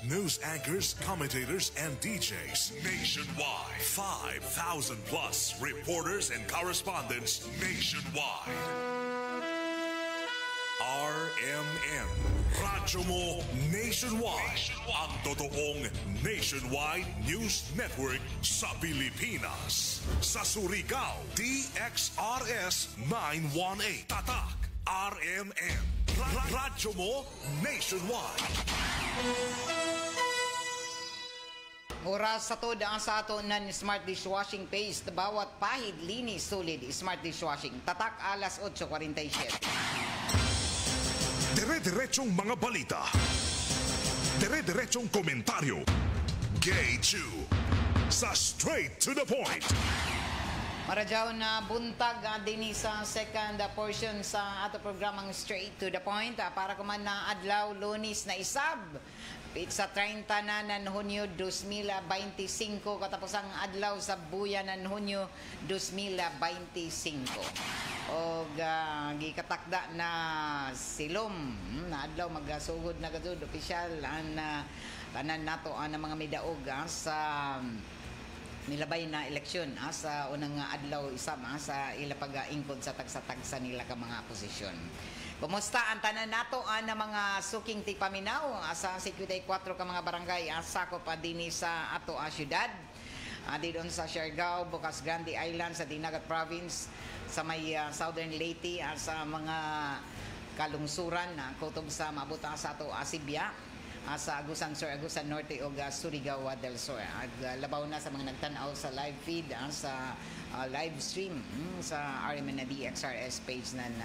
news anchors, commentators, and DJs nationwide. 5,000 plus reporters and correspondents nationwide. RMN, Radyo Mo Nationwide. Ang totoong nationwide news network sa Pilipinas. Sa Surigao, DXRS 918. Tatak, RMN. Radyo Mo Nationwide. Oras sa to daan sa ato ng Smart Dishwashing Paste. Bawat pahid, linis, solid, Smart Dishwashing. Tatak, alas 8:47. Dire-diretsong mga balita. Dire-diretsong komentaryo. Gay Chu. Sa straight to the point. Maradyaw na buntag din sa second portion sa ato programang Straight to the Point. Para kuman na adlaw Lunes na isab. Sa 30 na ng Hunyo 2025 katapos ang adlaw sa buyan ng Hunyo 2025. O gikatakda na silom na adlaw magasugod na gazud opisyal ang tanan nato ang mga midaog sa nilabay na eleksyon sa unang adlaw isam sa ila pag-ingkod sa tagsa-tagsa nila ka mga posisyon. Kumusta ang tanan nato na mga suking tigpaminaw sa 54 ka mga barangay sakop pa dinhi sa ato syudad. Didon sa Siargao, Bocas Grande Island sa Dinagat Province, sa may Southern Leyte sa mga kalungsuran kutob sa mabuta sa ato Sibya, sa Agusan Sur, Agusan Norte o Surigao del Sur. Labaw na sa mga nagtanaw sa live feed sa live stream sa RMN na DXRS page ng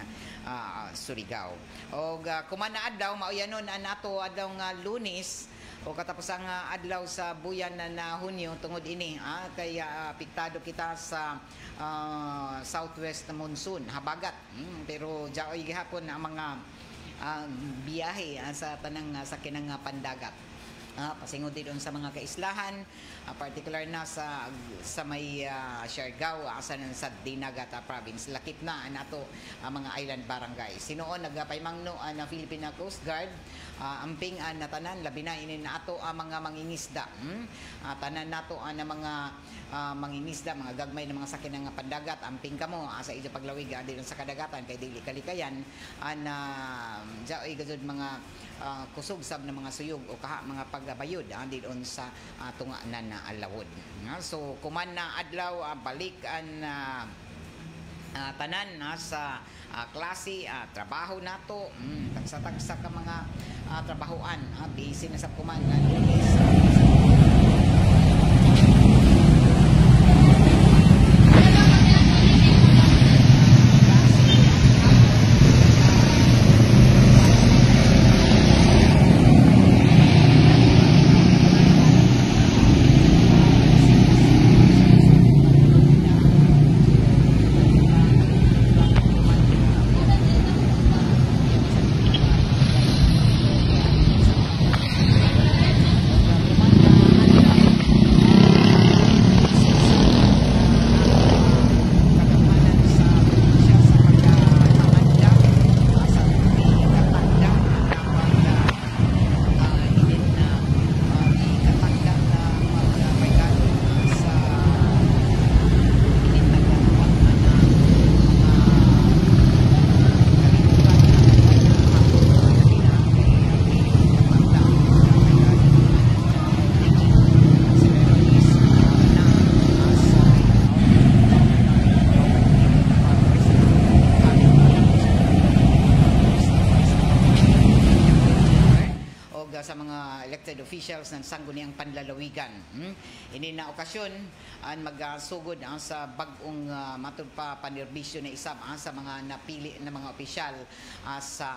Surigao. O kumana adlaw mauyanon nato adlaw nga Lunes o katapos ang adlaw sa buyan na Hunyo tungod ini kaya apektado kita sa southwest na monsoon habagat pero jaoy gihapon ang mga biyahe sa tanang sa kinang pandagat. Pasingod din sa mga kaislahan, particular na sa may Siargao, sa Dinagat Province. Lakip na nato ang mga island barangay. Sinoon nagpaymangno na Philippine Coast Guard, amping na tanan, labi na inin nato ang mga mangingisda. Tanan nato na mga mangingisda, mga gagmay na mga sakin ng pandagat, amping kamo sa ijo paglawig din sa kadagatan kay dili kalikayan jaoy gazud mga kusog sab na mga suyog o kaha mga pagbayod diyon sa tunga na alawod. So kuman na adlaw balik ang tanan sa klase trabaho nato tagsa-tagsa ka mga trabahoan busy na sa kuman officials ng sangguniang panlalawigan. Ini na okasyon ang magsugod sa bag-ong matud pa panirbisyo na isab sa mga napili na mga opisyal sa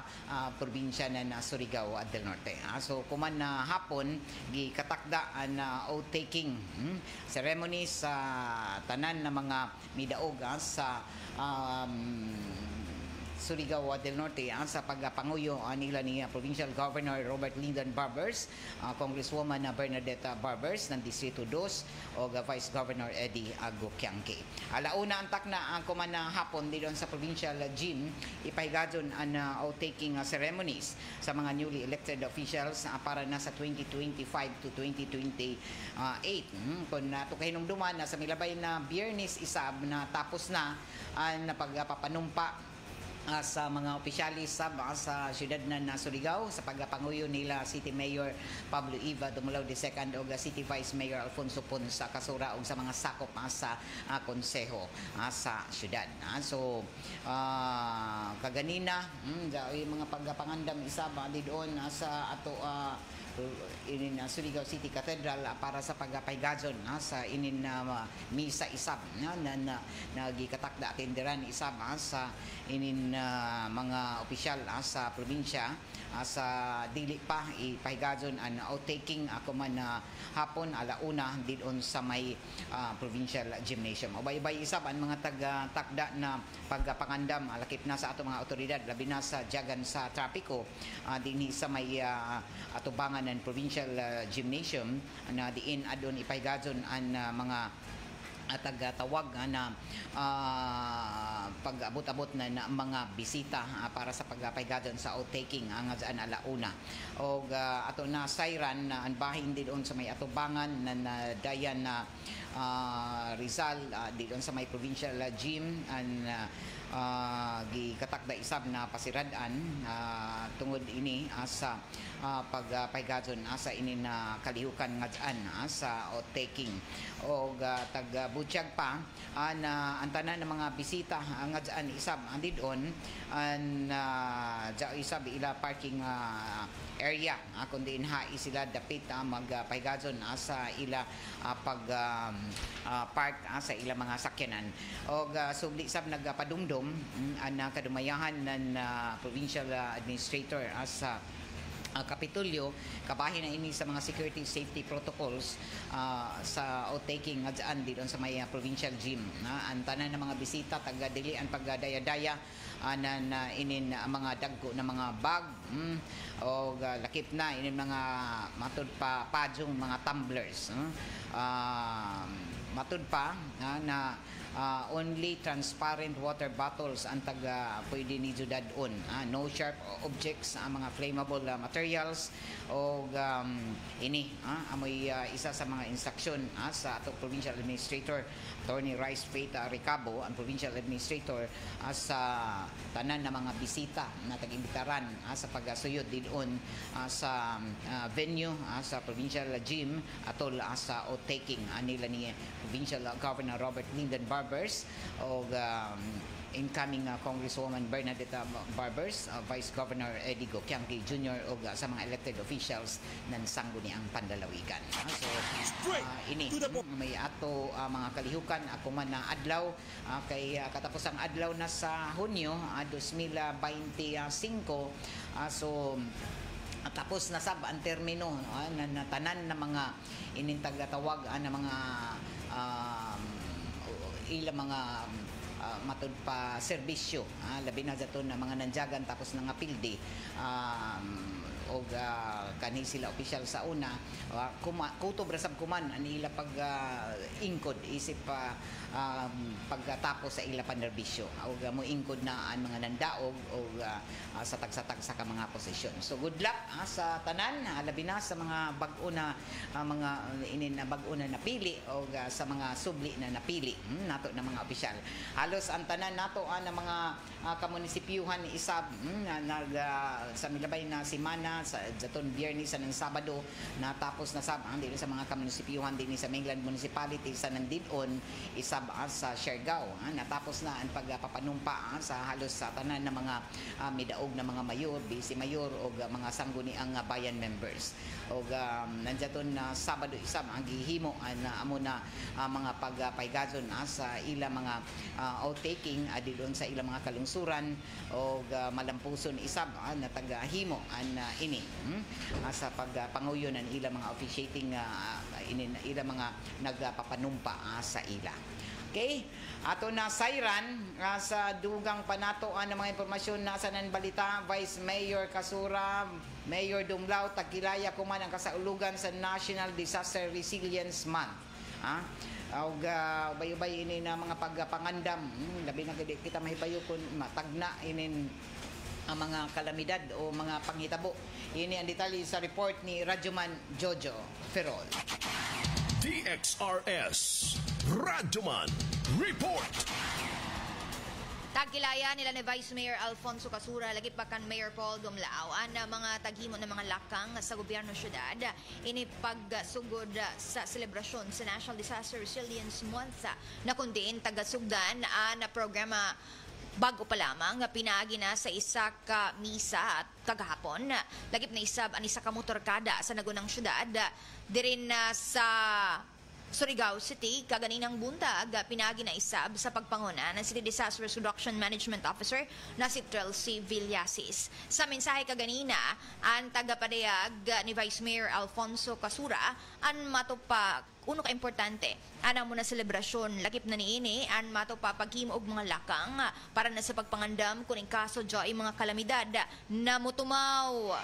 probinsya ng Surigao del Norte. So kuman na hapon gikatakda ang oath-taking ceremony sa tanan na mga midaog sa Surigao del Norte sa pagpanguyo nila ni Provincial Governor Robert Lyndon Barbers, Congresswoman Bernadette Barbers ng Distrito 2 o Vice Governor Eddie Aguquianque. Alauna antak na ang kumana hapon dito sa Provincial Gym ipahigadyon ang oath-taking ceremonies sa mga newly elected officials para na sa 2025 to 2028. Kung natukahinumduman na sa milabay na Biyernes isab na tapos na ang pagpapanumpa sa mga opisyalis sa siyudad na Surigao sa pagpanguyo nila City Mayor Pablo Iva Dumulao II o City Vice Mayor Alfonso Pon sa Kasura o sa mga sakop sa konseho sa siyudad. So kaganina yung mga pagpangandam isa ba doon sa ato inin Surigao City Cathedral para sa pagpahigadyon sa inin misa isab na nagikatakda atenderan isab sa inin mga opisyal sa probinsya sa dili pa ipahigadyon ang outtaking ako man hapon alauna didon sa may provincial gymnasium. Ubay-ubay isab ang mga takda na pagpangandam lakip na sa ato mga otoridad labi na sa jagan sa trapiko dinhi sa may atubangan ng provincial gymnasium na diin adon ipahigadyon ang mga tagatawag na pag-abot-abot na mga bisita para sa pagpahigadyon sa outtaking ang alauna. O ato na sayran na ang bahin doon sa may atubangan na dayan na Rizal doon sa may provincial gym and gikatakda isab na pasiradan tungod ini sa pagpahigadyon sa ini na kalihukan nga dyan sa outtaking o taga-butyag pa na ang tanan ng mga bisita nga dyan isab andidon ang isab ila parking area kundi inhai sila dapit magpahigadyon sa ila park sa ila mga sakyanan o subli sab nagpadumdum ang kadumayahan ng provincial administrator sa Kapitulyo kabahin na ini sa mga security safety protocols sa outtaking nga dyan dito sa may provincial gym ang tanan ng mga bisita taga dili ang pagdaya-daya na inin mga dagko na mga bag o lakip na inin mga matud pa padyong mga tumblers matud pa na only transparent water bottles ang pwede ni Judadon. No sharp objects, mga flammable materials o ini amoy isa sa mga instruction sa ato provincial administrator Attorney Rice Faith Recabo ang provincial administrator sa tanan na mga bisita na tag-imbitaran sa pagasuyod didon sa venue sa provincial gym atol sa outtaking nila ni Provincial Governor Robert Lyndon Barbers o incoming Congresswoman Bernadette Barbers, Vice Governor Eddie Aguquianque Jr. o sa mga elected officials ng sangguniang Pandalawigan. So ini may ato mga kalihukan ako man na adlaw kay katapos ang adlaw na sa Hunyo 2025 so tapos na sab ang termino na tanan na mga inintagatawag na mga ilang mga matud pa serbisyo labi na daton na mga nanjagan tapos na nga pildi o kanhi sila opisyal sa una kutob rasab kuman anila pag ingkod isip pagkatapos sa ila panerbisyo o mo ingkod na ang mga nandaog o sa tagsa-tagsa ka mga posisyon. So good luck sa tanan labi na sa mga bag-o na mga inin na bag-o na napili o sa mga subli na napili nato na mga opisyal. Halos ang tanan nato na mga kamunisipyuhan ni isab sa milabay na simana sa daton Biyernes sa ng Sabado natapos na sab dili sa mga kamunisipyuhan dinhi sa Mainland Municipality sa nandidon isab sa Siargao natapos na ang pagpapanumpa sa halos sa tanan ng mga midaog na mga mayor, vice mayor o mga sangguniang bayan members o nandiyaton na Sabado isab ang gihimo na amo na mga pagpahigadyon sa ila mga outtaking adilon sa ila mga kalungsuran o malampuson isab na tagahimo ini sa pagpanguyo ng ila mga officiating ila mga nagpapanumpa sa ila. Okay? Ato na sayran sa dugang panatoan ng mga impormasyon na sa balita, Vice Mayor Kasura, Mayor Dumlao, tagkilaya ko man ang kasaulugan sa National Disaster Resilience Month. Ubay-ubay ini na mga pagpangandam. Labi na kita mahibayo kung matagna inin ang mga kalamidad o mga panghitabo. Ini ang detalye sa report ni Radyoman Jojo Ferrol. DXRS Radyoman Report. Tagkilaya nila ni Vice Mayor Alfonso Kasura, lagi pa kan Mayor Paul Dumlao, ang mga taghimo ng mga lakang sa gobyerno syudad, ini pagsugod sa selebrasyon sa National Disaster Resilience Month na kundiin tagasugdan ang programa bago pa lamang pinaagi na sa isa ka misa at kagahapon. Lagip na isab ang isa ka motorkada sa nagunang syudad, dirin sa Surigao City, kaganinang buntag, pinagi na isab sa pagpanguna ng City Disaster Reduction Management Officer na si Trelcy Villasis. Sa mensahe kaganina, ang tagapadayag ni Vice Mayor Alfonso Kasura, ang matupa, uno ka importante, ana mo na selebrasyon, lakip na niini, ang matupa paghimo og mga lakang para na sa pagpangandam kuning kaso joy mga kalamidad na mutumaw.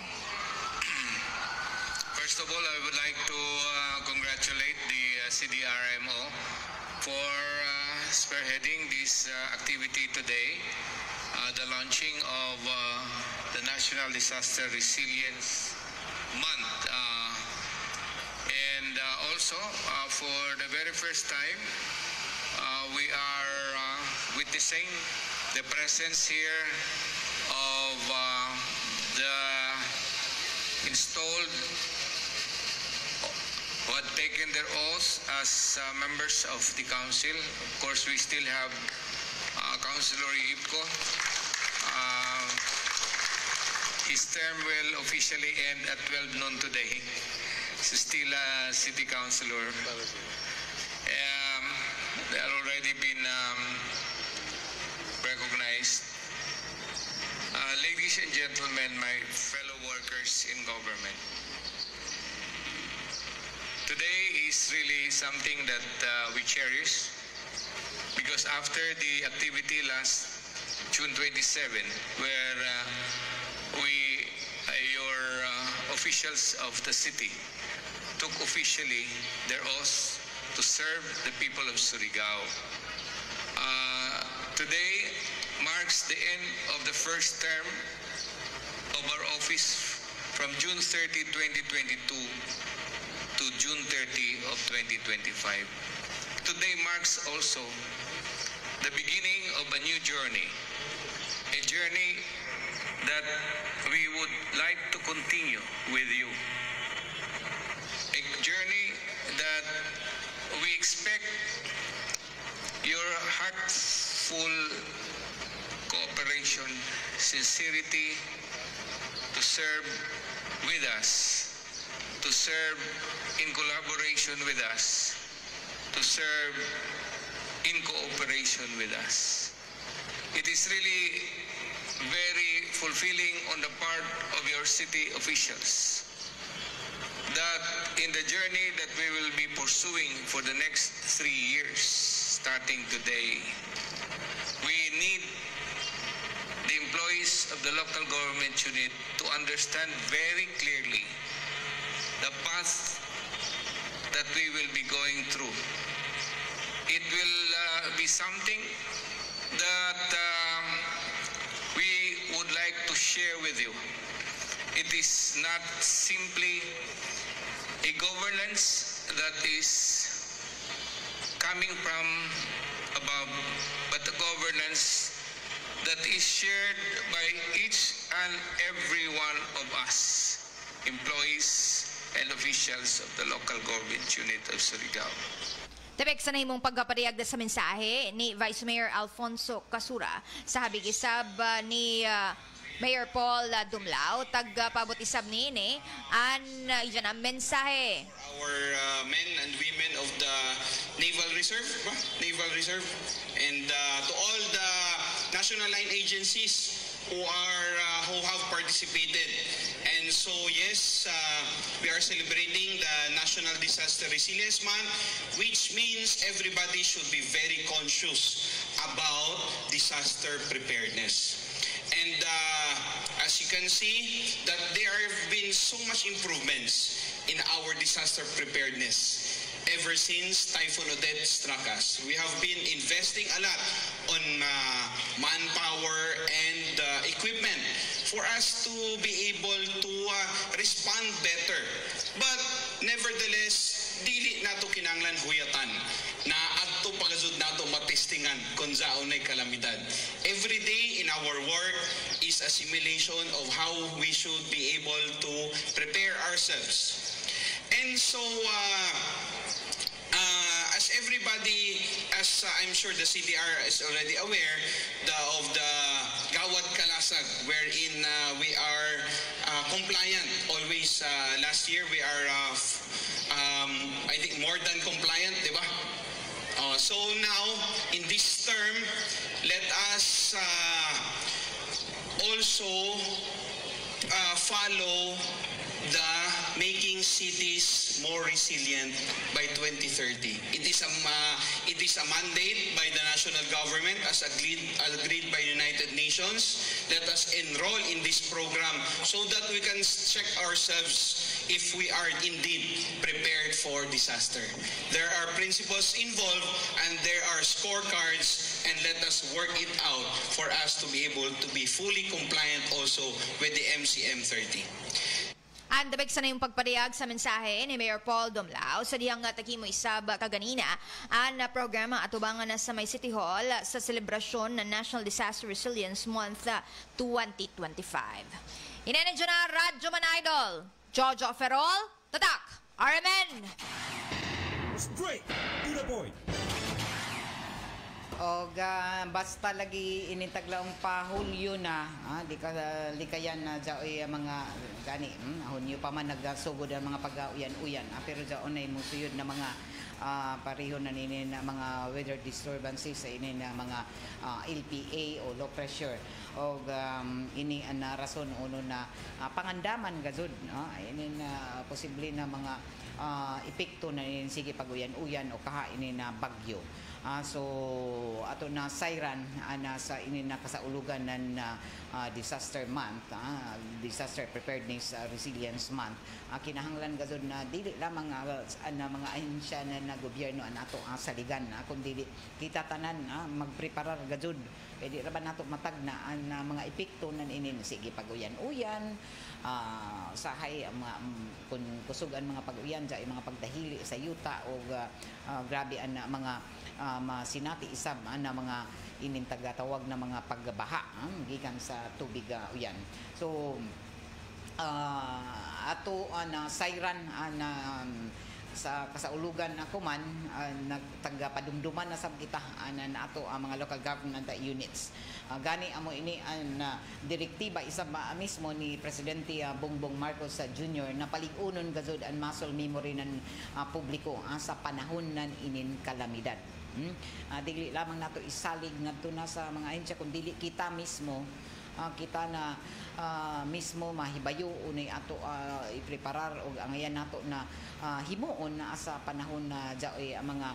First of all, I would like to congratulate the CDRMO for spearheading this activity today, the launching of the National Disaster Resilience Month. And also, for the very first time, we are witnessing the presence here of the installed who had taken their oaths as members of the council. Of course, we still have Councilor Ipko. His term will officially end at 12 noon today. He's still a city councilor. They are already been recognized. Ladies and gentlemen, my fellow workers in government, today is really something that we cherish, because after the activity last June 27, where your officials of the city took officially their oath to serve the people of Surigao. Today marks the end of the first term of our office from June 30, 2022 to June 30 of 2025. Today marks also the beginning of a new journey, a journey that we would like to continue with you, a journey that we expect your heartful cooperation, sincerity to serve with us, to serve in collaboration with us, to serve in cooperation with us. It is really very fulfilling on the part of your city officials that in the journey that we will be pursuing for the next 3 years, starting today, we need the employees of the local government unit to understand very clearly the path that we will be going through. It will be something that we would like to share with you. It is not simply a governance that is coming from above, but a governance that is shared by each and every one of us, employees and officials of the local government unit of Surigao. Tebek sa nahimong pagpapadayag sa mensahe ni Vice Mayor Alfonso Kasura sa habig-isab ni Mayor Paul Dumlao, tagpabot isab ni an iyan ang mensahe. Our men and women of the Naval Reserve, and to all the national line agencies who have participated, and And so yes, we are celebrating the National Disaster Resilience Month, which means everybody should be very conscious about disaster preparedness. And as you can see, that there have been so much improvements in our disaster preparedness ever since Typhoon Odette struck us. We have been investing a lot on manpower and equipment for us to be able to respond better. But nevertheless, dili nato kinanglan huyatan na adto pagazud nato matestingan kung saon ay kalamidad. Every day in our work is a simulation of how we should be able to prepare ourselves. And so as everybody, as I'm sure the CDR is already aware of the Gawad Kalasag, wherein we are compliant always. Last year we are, I think, more than compliant, di ba? So now, in this term, let us also follow the making cities more resilient by 2030. It is a mandate by the national government as agreed by United Nations. Let us enroll in this program so that we can check ourselves if we are indeed prepared for disaster. There are principles involved and there are scorecards, and let us work it out for us to be able to be fully compliant also with the MCM 30. And dabig sa na yung pagpariyag sa mensahe ni Mayor Paul Dumlao sa diyang takimo isab kaganina ang programa atubangan na sa may City Hall sa selebrasyon ng National Disaster Resilience Month 2025. Inenedyo na Radyo Man Idol, Jojo Ferrol, Tatak, RMN. Straight to the point. O basta lagi inintaglaong pa Hulyo na, di kayan na jaoy mga gani, Hunyo pa man nagsugod ang mga pag-uyan-uyan, pero jaon ay musuyod na mga pareho na nini na mga weather disturbances sa ini na mga LPA o low pressure o ini ang rason uno na pangandaman gazud, ini na posible na mga epekto na nini sige pag-uyan-uyan o kahain na bagyo. So ato na siren sa ini na kasaulugan ng disaster month, disaster preparedness resilience month, kinahanglan gazud na dili lamang mga ahensya na gobyerno nato saligan, kundi kita tanan magpreparar gazud pwede ra ba nato matag na mga epekto nan ini sige pag-uyan-uyan, sahay kung kusugan mga pag-uyan sa mga pagdahili sa yuta o grabe ang mga masinati isab na mga inintagatawag na mga pagbaha gikan sa tubig uyan. So ato na siren sa kasaulugan ako man nagtagapadumduman na sab kita na ato ang mga local government units. Gani amo ini ang direktiba isa mismo ni Presidente Bongbong Marcos Jr. na paligunon gazud ang muscle memory ng publiko sa panahon ng inin kalamidad. Dili lamang nato isalig ngadto na sa mga ahensya kung dili kita mismo kita na mismo mahibayo unay ato ipreparar og angayan nato na himuon na sa panahon na jaoy mga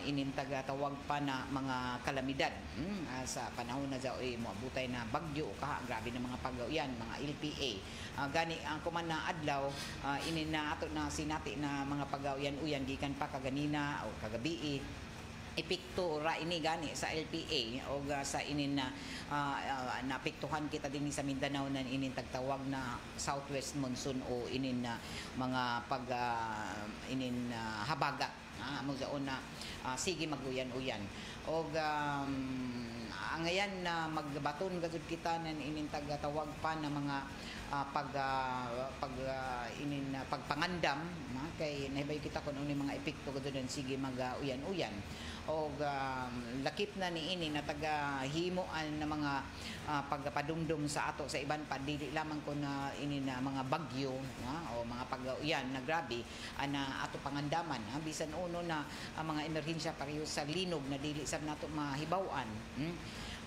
inintagatawag pa na mga kalamidad sa panahon na jaoy moabutay na bagyo o grabe na mga pag-uyan, mga LPA. Gani ang kuman na adlaw inin na ato na sinati na mga pag-uyan gikan pa kaganina o kagabi epekto ra ini gani sa LPA o sa inin na naapektuhan kita din sa Mindanao na inin tagtawag na southwest monsoon o inin na mga pag inin habagat mo daon na sige maguyan-uyan o angayan na magbaton gud kita nan inin tagtawag pa na mga pagpangandam kay nahibay kita kung ano mga epekto gud sige mag-uyan-uyan o lakip na ni ini na taga-himuan na mga pagpadumdum sa ato sa iban pa dili lamang ko na ini na mga bagyo o mga pag-uyan na grabe na ato pangandaman bisan uno na mga emerhensya pareho sa linog na dili sab nato mahibaw-an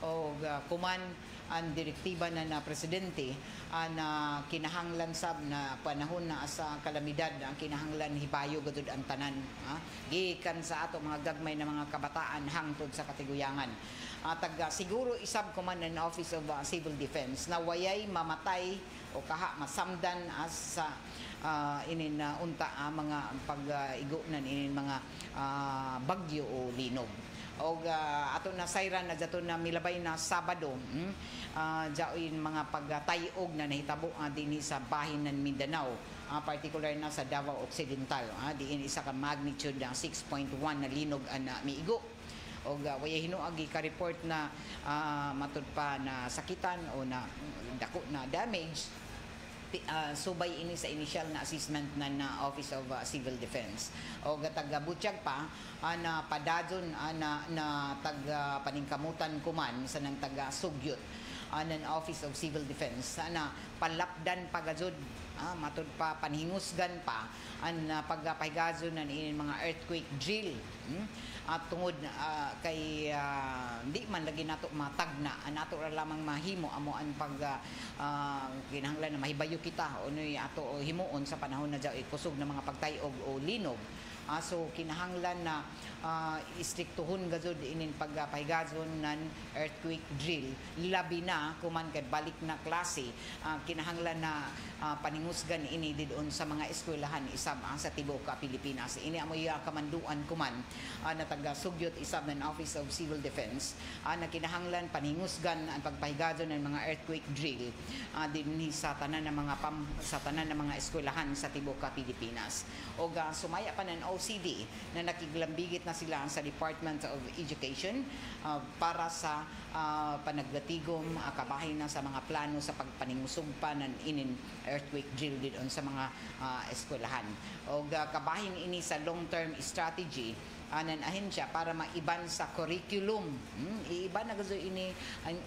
o kuman ang direktiba na presidente na kinahanglan sab na panahon na sa kalamidad ang kinahanglan hibayo gud ang tanan gikan sa ato mga gagmay na mga kabataan hangtod sa katiguyangan. Siguro isab kuman ng Office of Civil Defense na wayay mamatay o kaha masamdan as sa inin unta mga pag-igunan inin mga bagyo o linog. O ato na sayran na dato na milabay na Sabado jaoin mga pagtayog na nahitabo dinhi sa bahin ng Mindanao, particular na sa Davao Occidental, diin isa ka magnitude 6.1 na linog na miigo. O waya hinuagi ka report na matud pa na sakitan o na dako na damage. Subay ini sa initial na assessment na Office of Civil Defense. O taga-butyag pa na padadon na taga-paningkamutan kuman sa nang taga-sugyot ng Office of Civil Defense na palapdan pagazod matud pa panhingusgan pa ang pagpahigazon ng mga earthquake drill at tungod kay di man lagi nato matagna nato ra lamang mahimo amo ang pag kinahanglan na mahibayo kita unoy ato himuon sa panahon na jaoy kusog na mga pagtayog o linog. So kinahanglan na istriktuhon gazod inin pagpahigazon ng earthquake drill labi na kuman kay balik na klase kinahanglan na paningusgan ini didon sa mga eskwelahan isab sa tibuok Pilipinas. Ini amoy kamanduan kuman na taga-sugyot isab ng Office of Civil Defense na kinahanglan paningusgan ang pagpahigazon ng mga earthquake drill dinhi sa tanan ng mga eskwelahan sa tibuok Pilipinas. O sumaya pa ng OCD na nakiglambigit na sila sa Department of Education para sa panagdatigom kabahin na sa mga plano sa pagpaningusog pa ng inin earthquake drill didon sa mga eskwelahan. O kabahin ini sa long-term strategy ng ahensya para maiban sa curriculum. Iiban na gazo ini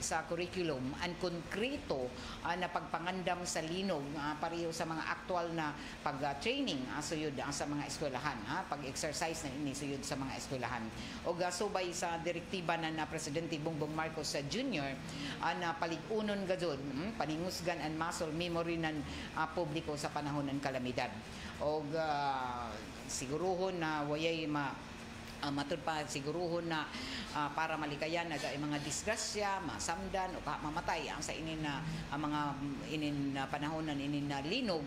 sa curriculum ang konkreto na pagpangandam sa linog pareho sa mga aktual na pag-training suyod sa mga eskwelahan, pag-exercise na ini suyod sa mga eskwelahan. O subay sa direktiba na Presidente Bongbong Marcos Jr. Na paligunon gazod paningusgan ang muscle memory ng publiko sa panahon ng kalamidad. O siguruhon na wayay matud pa siguruhon na para malikayan na mga disgrasya, masamdan o mamatay ang sa inin na mga inin na panahon na inin na linog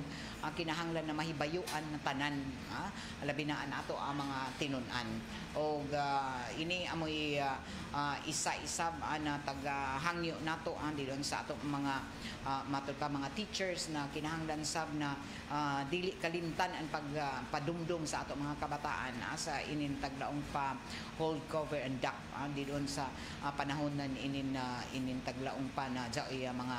kinahanglan na mahibayuan na tanan labi na ato ang mga tinunan. O ini amoy isa-isab na tagahangyo nato didon sa ato mga matud pa mga teachers na kinahanglan sab na dili kalimtan ang pagpadumdum sa ato mga kabataan sa inin taglaong pa hold cover and duck didon sa panahon nan inin taglaong pa na jaoy mga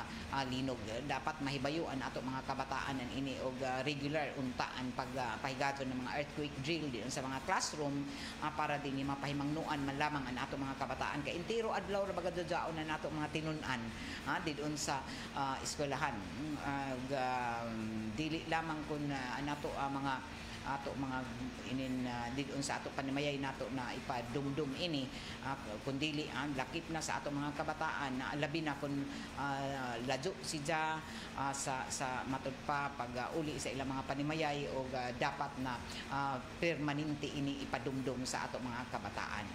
linog. Dapat mahibayuan ato mga kabataan nan ini og regular untaan pagpahigaton ng mga earthquake drill didon sa mga classroom para dinhi mapahimangnuan man lamang ang ato mga kabataan kay entero adlaw ra bagad jaon na nato mga tinunan didon sa eskwelahan. Dili lamang kun nato mga ato mga inin didon sa ato panimayay nato na ipadumdum ini kundili lakip na sa ato mga kabataan na labi na kun ladyo sidya sa matud pa pag-uli sa ilang mga panimayay o dapat na permanente ini ipadumdum sa ato mga kabataan.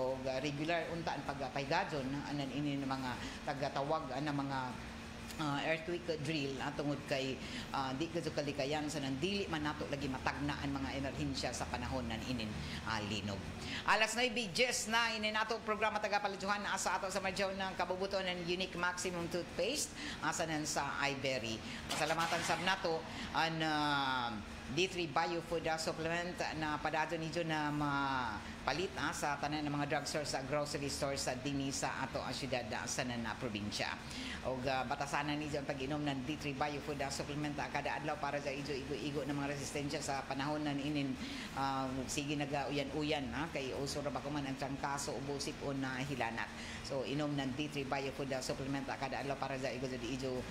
O regular unta ang pagpahigadon anan ini mga tagatawag na mga earthquake drill tungod kay di kadto kalikayan sa nandili man nato lagi matagnaan mga emerhensya sa panahon nan inin linog. Alas 9:10 na inin nato programa tagapaliduhan sa ato sa madyaw ng kabubuton ng Unique Maximum Toothpaste asanan sa iBerry. Pasalamatan sab nato an D3 Biofood Supplement na padado nidyo na mapalit sa tanan ng mga drugstore sa grocery stores sa dinhi sa ato ang syudad sa na probinsya. O batasanan nidyo ang pag-inom ng D3 Biofood Supplement kada adlaw para sa igo ng mga resistensya sa panahon ng inin sige naga-uyan-uyan kay uso ra ba kuman ang trangkaso ubosip o na hilanat. So inom ng D3 Bio Food Supplement kada adlaw para sa igod di ijo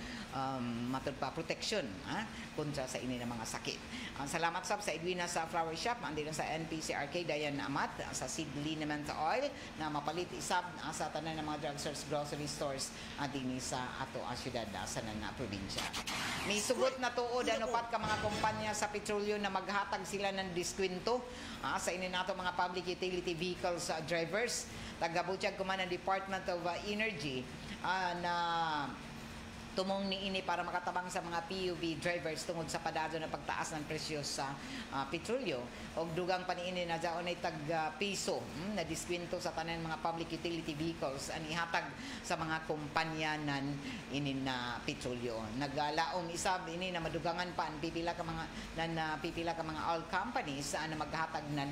matud pa protection kontra sa ini ng mga sakit. Salamat sab sa Edwina sa Flower Shop, andi sa NPC Arcade Dayan Amat sa Sidley naman sa oil na mapalit isab sa tanan ng mga drugstores, grocery stores dinhi sa ato syudad sa na probinsya. May sugot na tuod upat ka mga kumpanya sa petrolyo na maghatag sila ng diskwento sa ini nato mga public utility vehicles drivers. Tagabutyag kuman ang Department of Energy na tumong niini para makatabang sa mga PUV drivers tungod sa padado na pagtaas ng presyo sa petrolyo og dugang paniini na daon ay tag piso na diskwento sa tanan mga public utility vehicles ang ihatag sa mga kumpanya nan ini na petrolyo. Naglaom isab ini na madugangan pa pipila ka mga oil companies na maghatag ng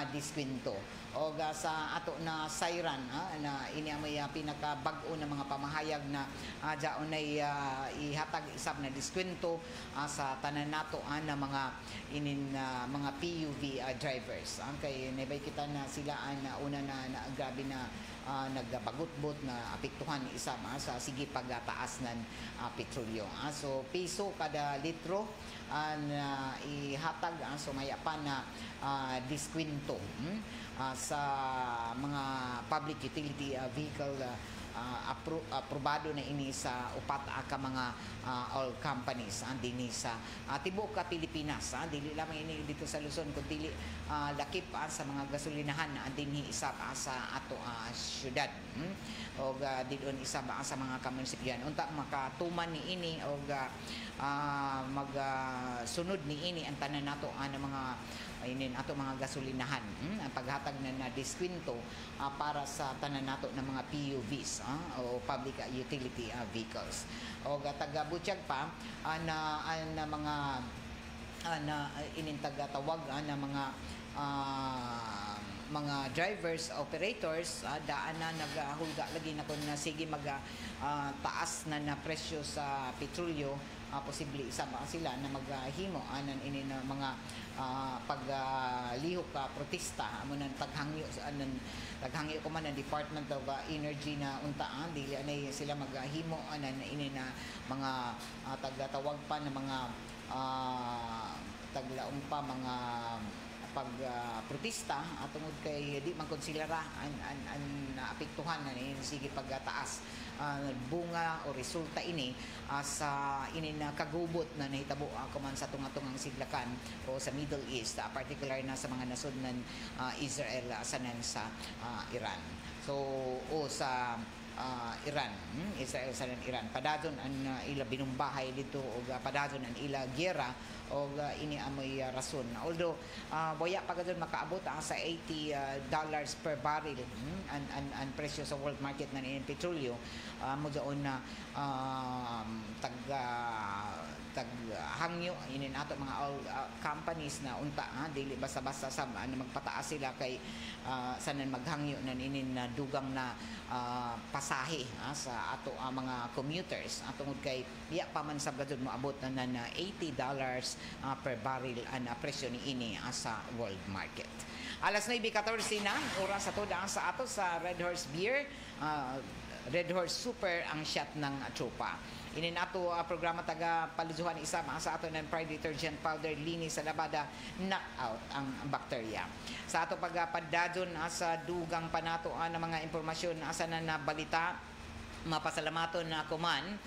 diskwento. O sa ato na Sayran na ini ang may pinakabag-o na mga pamahayag na daon ay ihatag isab na diskwento sa tanan nato na mga mga PUV drivers. Kay nabay kita na sila na una na grabe na nagbagot-bot na apektuhan isab sa sige pagtaas ng petrolyo. So piso kada litro na ihatag so maya pa na diskwento sa mga public utility vehicle aprobado na ini sa upat ka mga oil companies dinhi sa tibuok ka Pilipinas. Dili lamang ini dito sa Luzon kundi lakip sa mga gasolinahan dinhi isa sa ato syudad. Og didon isa sa mga kamunisipyo unta makatuman ni ini og magsunod ni ini ang tanan nato mga ato mga gasolinahan ang paghatag na diskwento para sa tanan nato ng mga PUVs o public utility vehicles. O taga-butyag pa na mga inintagatawag na mga drivers, operators daan na naghulga lagi na kun sige taas na presyo sa petrolyo posible isa ba sila na maghimo anan ini na mga paglihok protesta amo nang taghangyo ko man ang Department of Energy na unta dili anay sila maghimo anan ini na mga tagatawag pa na mga taglaong pa mga pagprotesta tungod kay di man konsidera ang naapektuhan na sige pagtaas bunga o resulta ini sa ini na kagubot na nahitabo kuman sa tunga-tungang siglakan o sa Middle East particular na sa mga nasod ng Israel sanan sa Iran. So sa Iran, Israel sa Iran padadon ang ila binumbahay dito o padadon ang ila giyera o ini amoy rason. Although boya pagadon makaabot sa $80 per barrel ang presyo sa world market na ng petrolyo mo doon na taghangyo ini nato mga oil companies na unta dili basta-basta sa na magpataas sila kay sanan maghangyo na inin na dugang na pasahe sa ato mga commuters tungod kay biya pa man sabgadon moabot na $80 per barrel ang presyo ni ini sa world market. Alas 9:14 na oras ato sa ato sa Red Horse Beer. Red Horse Super ang shot ng tropa. Ini nato programa taga paluzuhan isa sa ato ng Pride detergent powder linis sa labada knockout ang bakterya. Sa ato pagpadadon sa dugang panato ng mga impormasyon asa na balita mapasalamaton na kuman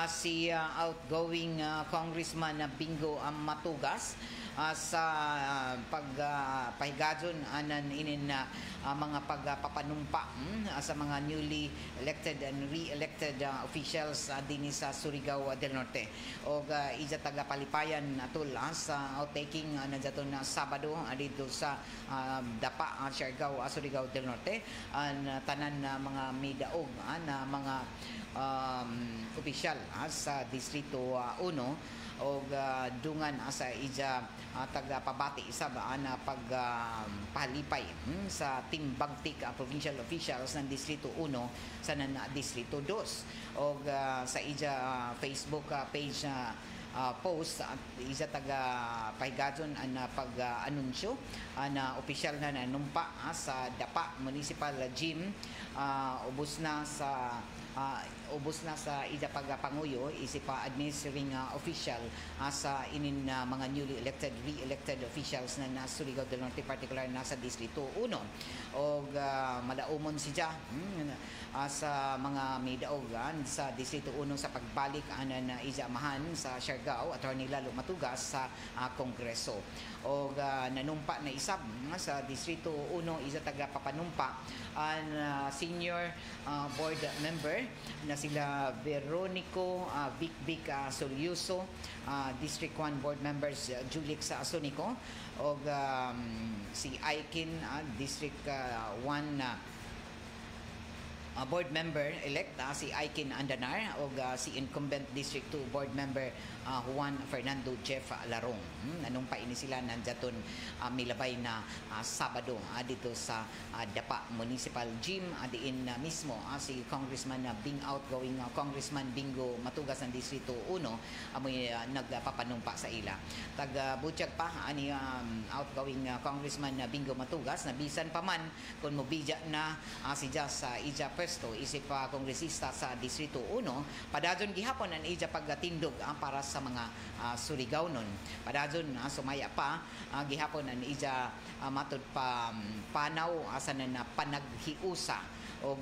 si outgoing Congressman Bingo Matugas sa pagpahigadon anan inin na mga pagpapanumpa sa mga newly elected and re-elected officials din sa Surigao del Norte. O ija taga palipayan atul sa outtaking na dato na Sabado dito sa Dapa, Siargao, Surigao del Norte tanan na mga midaog na mga opisyal sa Distrito 1 o dungan sa ija taga-pabati isa ba na pagpalipay sa timbagtik provincial officials ng Distrito 1 sa Distrito 2 o sa ija Facebook page post at isa taga pahigajon ang pag-anunsyo na opisyal na nanumpa sa Dapa Municipal Gym. Ubos na sa ida pagpanguyo isip pa administering official sa inin mga newly elected re-elected officials na nasa Surigao del Norte, particular na sa Distrito 1 og madaumon siya sa mga midaogan sa Distrito 1 sa pagbalik na izamahan sa Siargao Attorney Lalo Matugas sa Kongreso og nanumpa na isab sa Distrito 1 isa taga papanumpa ang senior board member na sila Veronico Vic Solyuso, District 1 board members Julix Asonico og si Aikin District 1 board member elect si Aikin Andanar o si incumbent District 2 board member Juan Fernando Jeff Larong. Anong pa ini sila nandiyaton milabay na Sabado dito sa Dapa Municipal Gym diin mismo si Congressman outgoing Congressman Bingo Matugas ng Distrito 1 amoy nagpapanumpa sa ila. Tag-butyag pa ani outgoing Congressman Bingo Matugas na bisan pa man kung mobidya na siya sa ija pwesto isip kongresista sa Distrito 1 padadyon gihapon ang ija pagtindog para sa mga Surigao-non. Padadyon sumaya pa gihapon ang ija matud pa panaw asa na panaghiusa og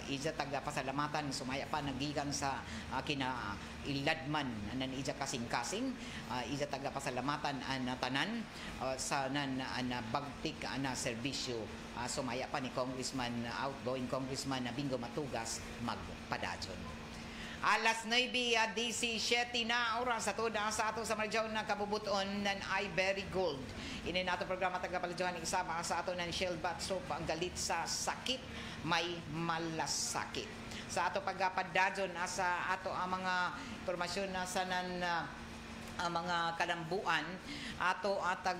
ija taga pasalamatan sumaya pa nagikan sa kina iladman nan ija kasing-kasing ija taga pasalamatan an tanan sa nan bagtik na serbisyo sumaya pa ni Congressman outgoing Congressman Bingo Matugas magpadadyon. Alas 9:17 na oras sa tuda sa ato sa Marjaw na kabubuton ng Iberry Gold. Ini nato programa tagapalidyohan isama sa ato ng Shell Bat Soap ang galit sa sakit may malasakit. Sa ato pagpadadyon sa ato ang mga impormasyon na sanan mga kalambuan ato atag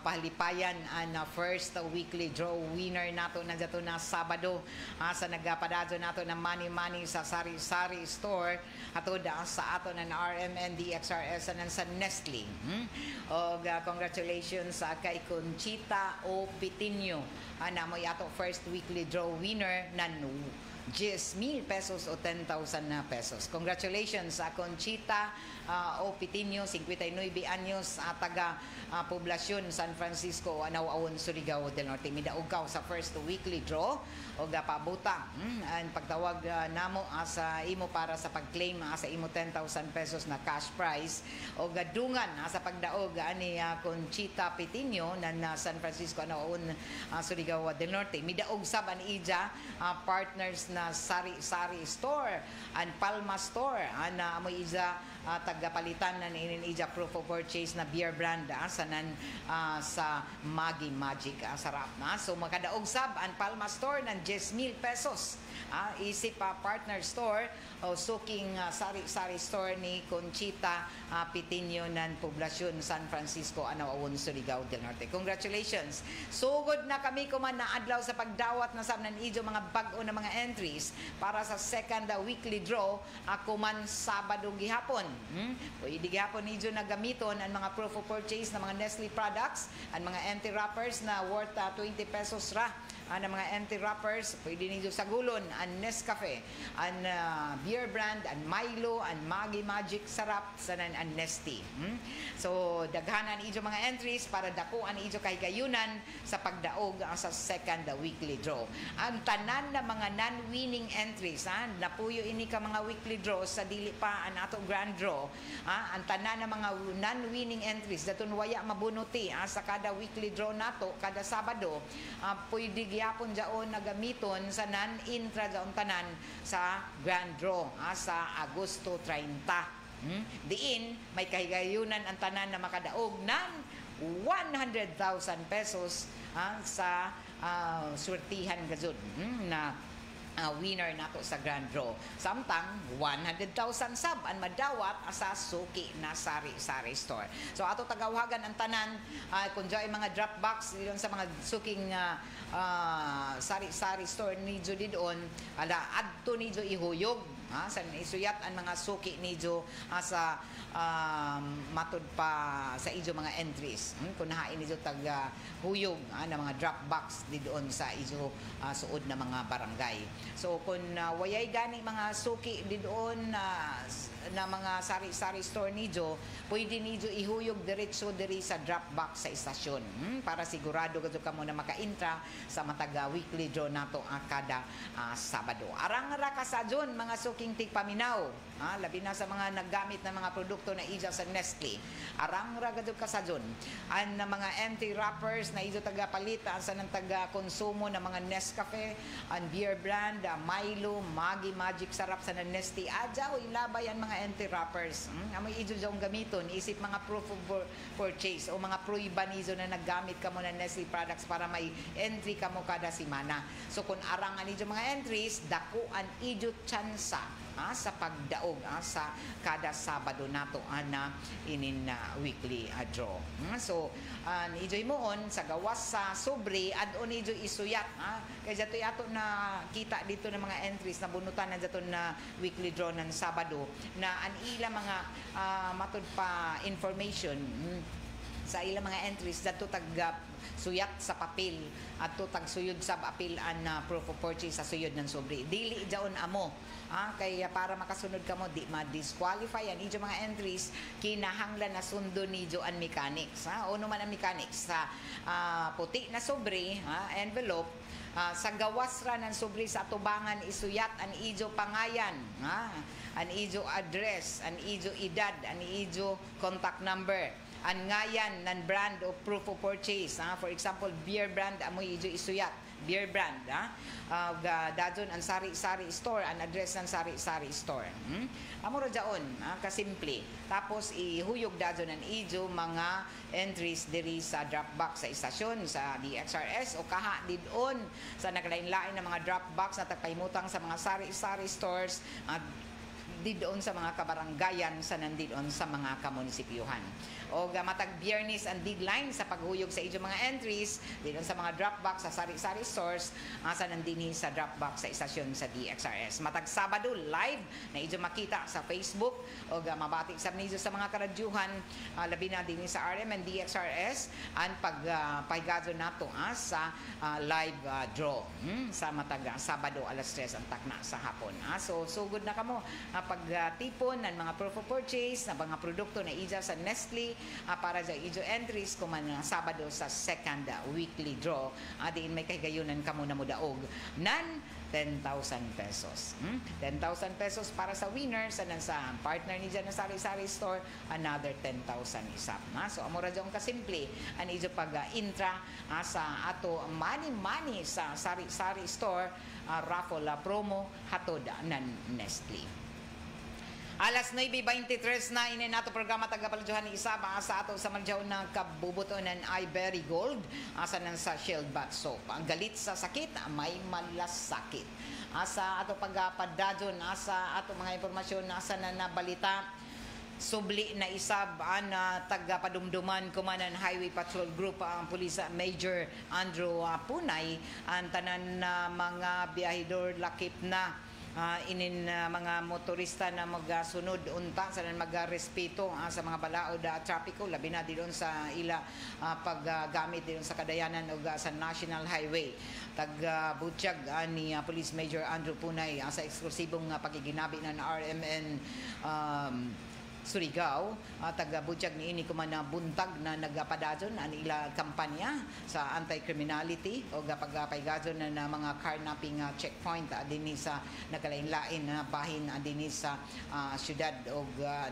pahalipayan ang first weekly draw winner nato na dato na Sabado sa nagapadadyo nato na money sa sari-sari store ato sa ato ng RMN DXRS ng sa Nestle. Og congratulations sa kay Conchita O Pitinho na mo ato first weekly draw winner na 10,000 pesos o 10,000 na pesos. Congratulations sa Conchita O Pitinho, 59 anyos, taga poblasyon San Francisco, Anao-Awon, Surigao del Norte. Midaog sa first weekly draw o pabuta ang pagtawag namo sa imo para sa pag-claim sa imo 10,000 pesos na cash prize o gadungan sa pagdaog ani Conchita Pitinho na San Francisco, Anao-Awon, Surigao del Norte. Midaog sab an ija partners na sari-sari store and Palma store na amoy ija tagapalitan na inin ija proof of purchase na beer brand sanan sa Maggi Magic sarap na. So makadaog sab ang Palma store ng 10,000 pesos. Isip partner store o suking sari-sari store ni Conchita Pitinho ng poblasyon San Francisco, Anao-Awon, Surigao del Norte. Congratulations. Sugod na kami kuman na adlaw sa pagdawat na sab nan idyo mga bag-o na mga entries para sa second weekly draw kuman Sabado gihapon. Pwede gihapon idyo na gamiton ang mga proof of purchase na mga Nestle products, ang mga empty wrappers na worth 20 pesos ra. Ang mga empty wrappers, pwede ninyo sagulon ang Nescafe, ang beer brand, ang Milo, ang Maggi Magic sarap sanan ang Nestea. So daghanan idyo mga entries para dakuan idyo kay gayunan sa pagdaog sa second weekly draw. Ang tanan na mga non-winning entries napuyo ini ka mga weekly draws sa dili pa ang ato grand draw. Ang tanan na mga non-winning entries daton waya mabunuti sa kada weekly draw nato kada Sabado pwede gyapon jaon na gamiton sa non-intra jaon tanan sa grand draw sa Agosto 30. Diin may kahigayunan ang tanan na makadaog ng 100,000 pesos sa swertihan gazud na winner nato sa grand draw. Samtang 100,000 sab ang madawat sa suki na sari-sari store. So ato tagawagan ang tanan kung dyan mga drop box yun sa mga suking sari-sari store ni Judidon adto ni ihuyog Sa isuyat ang mga suki nidyo sa matud pa sa ijo mga entries. Kung nahain nidyo taga huyog na mga drop box di doon sa ijo suod na mga barangay. So kung wayay gani mga suki di doon na mga sari-sari store nidyo, pwede nidyo ihuyog diretso diri sa drop box sa istasyon. Para sigurado kadto kamo na maka-intra sa mataga weekly draw nato kada Sabado. Arang ra kasadyon mga suking tigpaminaw. Labi na sa mga naggamit ng mga produkto na ija sa Nestle. Arang ra kadto kasadyon ang mga empty wrappers na ijo taga palita sa nang taga konsumo ng mga Nescafe, ang beer brand, Milo, Maggi Magic sarap sa Nestle. Adja o ilabay ang mga empty wrappers. Amoy ijo jong gamiton isip mga proof of purchase o mga pruiba nizo na naggamit kamo ng Nestle products para may entry kamo kada semana. So kung arang ani mga entries, dako an ijo tsansa sa pagdaog sa kada Sabado nato na inin weekly draw. So ijo moon sa gawas sa sobre adon ijo isuyat kay jato ato na kita dito ng mga entries na bunutan na jato na weekly draw ng Sabado na an ila mga matud pa information sa ila mga entries dato tag suyat sa papel at tag suyod sa apil an proof of purchase sa suyod ng sobre. Dili jaon amo. Kaya para makasunod ka mo, di ma-disqualify yan. Ijo mga entries, kinahanglan na sundo ni Jo ang mechanics. Uno man ang mechanics sa puti na sobre, envelope, sa gawas ra ng sobre sa atubangan isuyat ang ijo pangayan, ang ijo address, ang ijo edad, ang ijo contact number, ang ngayan ng brand o proof of purchase. For example, beer brand, amoy ijo isuyat. Beer brand, dadon ang sari-sari store, ang address ng sari-sari store. Amuro daon, kasimple. Tapos ihuyog dadon ang ijo mga entries diri sa drop box sa istasyon sa DXRS o kaha didon sa naglain-lain na mga drop box na tagpaymutang sa mga sari-sari stores didoon sa mga kabaranggayan sa nandidoon sa mga kamunisipyuhan. O matag Biyernes ang deadline sa paghuyog sa ijo mga entries didoon sa mga drop box sa sari-sari stores sa nandini sa drop box sa istasyon sa DXRS. Matag Sabado live na ijo makita sa Facebook o mabati sa nijo sa mga karadyuhan labi na dinhi sa RM and DXRS ang pagpahigado nato sa live draw sa matag Sabado alas 3 ang takna sa hapon. So sugod na kamo pagtipon ng mga proof of purchase na mga produkto na ija sa Nestle para sa ijo entries kuman Sabado sa second weekly draw. Diin may kahigayunan kamo na mudaog nan 10,000 pesos. 10,000 pesos para sa winner sa partner ni dyan na sari-sari store, another 10,000 isap. So amura dyan kasimple ang ijo pag-intra sa ato money sa sari-sari store raffle promo hatod ng Nestle. Alas 9:23 na inin nato programa tagapaludyohan ni isa sa ato sa maljaw ng kabubuto ng Iberry Gold asa nang sa Shield Bath Soap. Ang galit sa sakit, may malasakit. Asa ato pagpadadyon asa ato mga impormasyon asa na nabalita subli na isab na taga-padumduman Kumanan Highway Patrol Group ang Police Major Andrew Punay ang tanan na mga biyahidor lakip na inin mga motorista na magasunod unta sa magarespeto sa mga balaod trapiko labi na dilon sa ila paggamit dilon sa kadayanan o sa National Highway. Tag-butsyag ni Police Major Andrew Punay sa eksklusibong pagiginabi ng RMN Surigao, taga-butyag ni ini kuman na buntag na nagapadadyon ang ila kampanya sa anti-criminality o pagpaygadyon na mga carnapping checkpoint dinhi sa nagalain-lain na bahin dinhi sa syudad o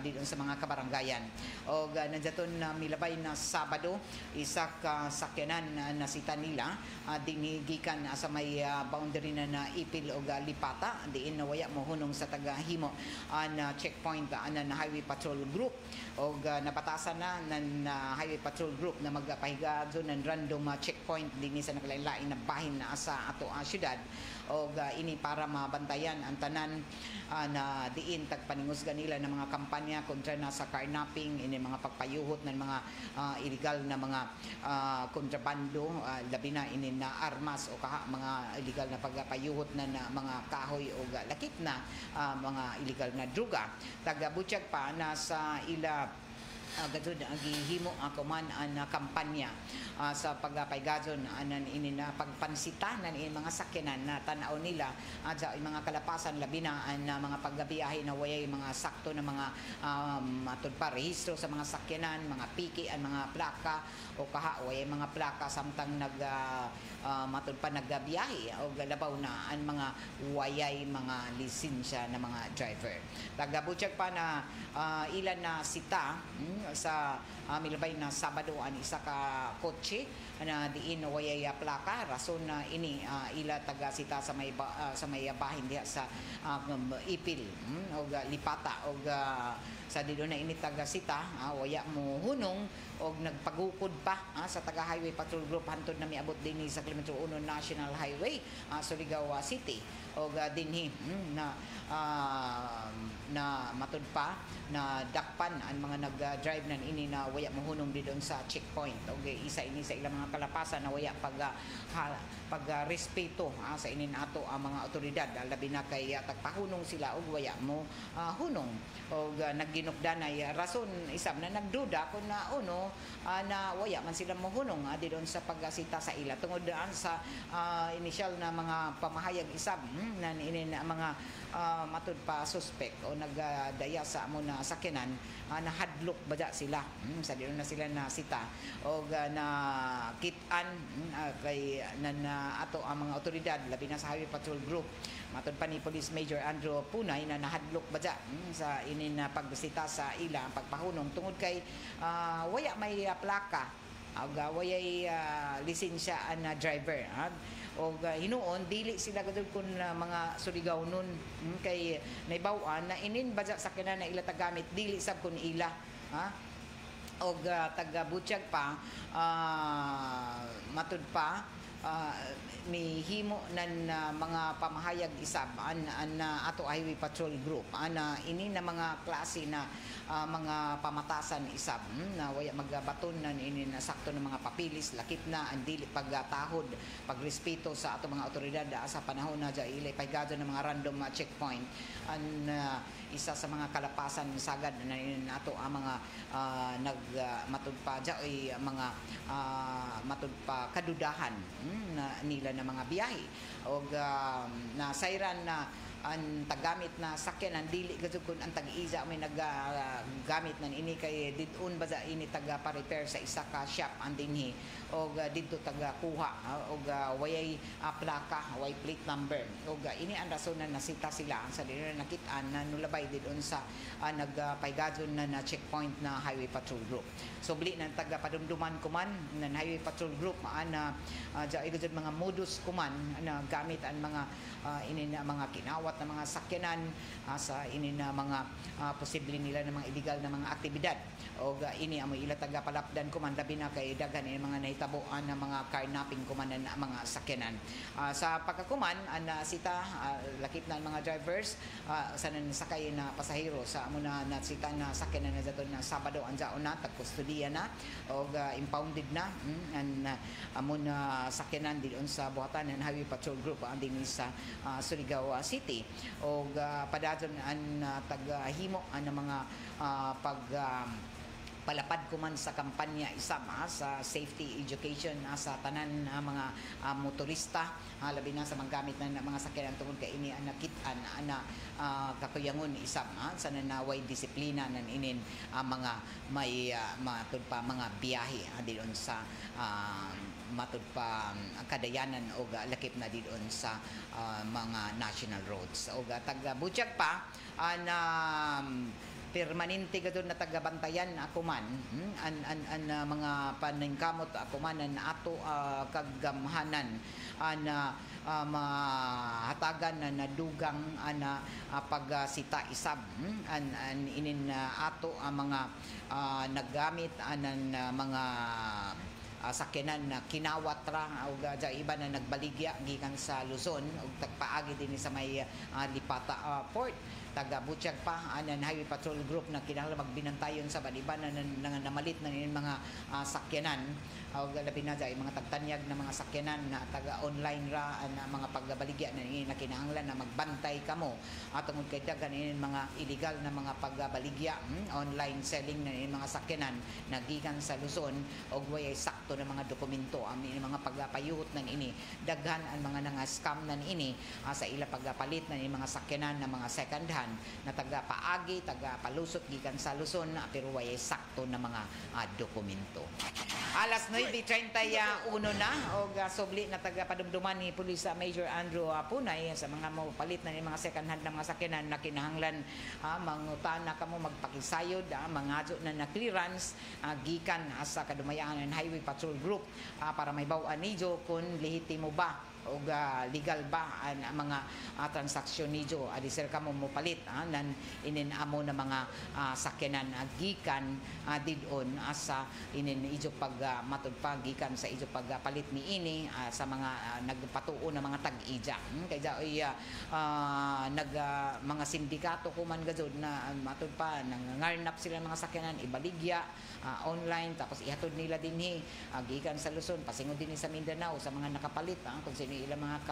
dito sa mga kabaranggayan. O nandiyaton na milabay na Sabado, isa ka sakyanan na sita nila dinigikan sa may boundary na Ipil o Lipata, diin nawaya mo hunong sa taga-himo na checkpoint na highway patrol Patrol Group o napatasan na ng Highway Patrol Group na magpahiga doon ng random checkpoint din sa nakalain na bahin na sa ato syudad o ini para mabantayan ang tanan na diin tagpaningusgan nila ng mga kampanya kontra na sa carnapping, ini mga pagpayuhot ng mga illegal na mga kontrabando, labi na ini na armas o mga illegal na pagpayuhot na mga kahoy o lakip na mga illegal na druga. Tagabutyag pa na sa ila gadud ang gihimo ako man ang kampanya sa pagpaygadon anan ini na pagpansita nan ini mga sakyanan na tan-aw nila sa mga kalapasan labi na ang mga paggabiyahe na wayay mga sakto na mga matud pa rehistro sa mga sakyanan, mga piki ang mga plaka o wayay mga plaka samtang matud pa naggabiyahe o galabaw na ang mga wayay mga lisensya na mga driver. Tagabutyag pa na ilan na sita sa milabay na Sabado ang isa ka kotse na diin wayay plaka rason na ini ila taga sita sa may bahin diha sa Ipil o Lipata o sa dilo na ini taga sita waya mo hunong og nagpagukod pa sa taga Highway Patrol Group hantod na miabot dinhi sa Kilometro 1 National Highway Surigao City og dinhi na matud pa na dakpan ang mga nag-drive nan ini na waya mohunong didon sa checkpoint og isa ini sa ilang mga kalapasan na waya respeto sa inin ato ang mga otoridad labi na kay tagpahunong sila og waya mo hunong og nagginukdanay rason isab na nagduda kun na na waya man sila mohunong didon sa paggasita sa ila tungod sa initial na mga pamahayag isab na inin mga matud pa suspect o nagdaya sa amo na sakyanan nahadlok badya sila sa dilo na sila na sita o na kitan kay ato ang mga otoridad labi na sa Highway Patrol Group matud pa ni Police Major Andrew Punay na nahadlok badya sa inin na pagbisita sa ila pagpahunong tungod kay waya may plaka wayay lisensya na driver o hinuon dili sila gadud kun mga Surigao nun kay naibaw-an na inin badya sakyanan na ila tagamit dili sab kun ila og taga-butyag pa matud pa mihimo nan mga pamahayag isab an ato Highway Patrol Group ana ini na mga klase na mga pamatasan isab na waya magbaton nan ini na sakto ng mga papilis lakip na ang dili pagtahod pagrespeto sa ato mga otoridad sa panahon na dya ilay paigado ng mga random checkpoint an isa sa mga kalapasan sagad na ato ang mga matud pa dya ay mga matud pa kadudahan na nila na mga biyahe o nasayran na ang tagamit na sakyanan dili gud kun ang tag-iza may naggamit nan ini kay didun ba ini taga pa-repair sa isa ka shop andinhi og didto taga kuha og wayay plaka way plate number og ini ang rason na nasita sila sa dili nakit-an na nulabay didon sa nagpaygadon na checkpoint na Highway Patrol Group subli ng taga padumduman kuman ng Highway Patrol Group ana gud mga modus kuman na gamit ang mga ini na mga kinawat na mga sakyanan sa ini na mga posible nila na mga illegal na mga aktibidad o ini amoy ila taga palapdan kuman labi na kay daghan ini mga nahitaboan na mga carnapping kuman na mga sakyanan sa pagkakuman sita lakip na mga drivers sa sakay na pasahero sa amo na sita na sakyanan na daton na Sabado anjaon na tagkustudiya na o impounded na an amo na sakyanan dilon sa buhatan ng Highway Patrol Group andin sa Surigao City o padadon ang taghimo ang mga palapad ko man sa kampanya isama sa safety education sa tanan mga motorista labi na sa manggamit ng mga sakyanan tungod kay ini ang nakit-an na kakuyangon isama sa nanaway disiplina nan inin mga may matud pa mga biyahe dilon sa matud pa kadayanan o lakip na dilon sa mga national roads o taga-butyag pa na permanente gadon na tagabantayan ako man an mga paningkamot ako man an ato kagamhanan mahatagan na nadugang pagsita isab an inin ato mga naggamit anan mga sakyanan na kinawat ra o iba na nagbaligya gikan sa Luzon ug tagpaagi din sa may Lipata Port taga Butchag pa anan Highway Patrol Group na kinahanglan magbinantayon sa baliban na namalit na nin mga sakyanan o labi na dyan mga tagtanyag na mga sakyanan na taga online ra na mga pagbaligya na kinahanglan na magbantay kamo atong kay dagan mga illegal na mga pagbaligya online selling na mga sakyanan na gikan sa Luzon og way sakto na mga dokumento ang mga pagpayuhot nan ini daghan ang mga scam nan ini sa ila pagpalit na mga sakyanan na mga second hand na taga paagi taga palusot gikan sa Luzon pero way sakto na mga dokumento. Alas 9:31 na og subli na taga padumduman ni Pulis Major Andrew Punay sa mga mapalit na ni mga second hand na mga sakyanan na kinahanglan mangutana kamo magpakisayod mangadyo na clearance gikan sa kadumayan ng Highway Patrol Group para may baw-an nijo kung lehitimo ba o legal ba ang mga transaksyon nijo adisir kamo mopalit nan inin amo na mga sakyanan gikan didon sa inin ijo pag matud pa gikan sa ijo pagpalit ni ini sa mga nagpatuo na mga tag-ija kaya mga sindikato kuman gajud na matud pa nangangarnap sila mga sakyanan ibaligya online tapos ihatod nila dinhi gikan sa Luzon pasingod dinhi sa Mindanao sa mga nakapalit kung sino ilang mga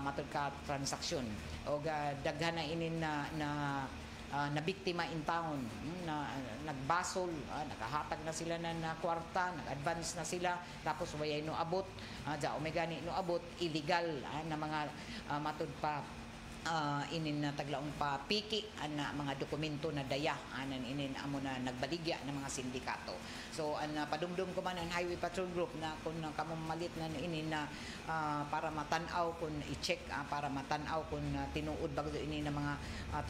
matud ka transaksyon o daghan na inin na biktima in town na nagbasol nakahatag na sila na kwarta nag-advance na sila tapos wayay no abot omegani no abot illegal na mga matud pa inin na taglaong pa piki na mga dokumento na daya anan inin amo na nagbaligya ng mga sindikato. So padumdum ko man ang Highway Patrol Group na kung kamo malit na inin na para matanaw kung i-check para matanaw kung tinuod ba ini na mga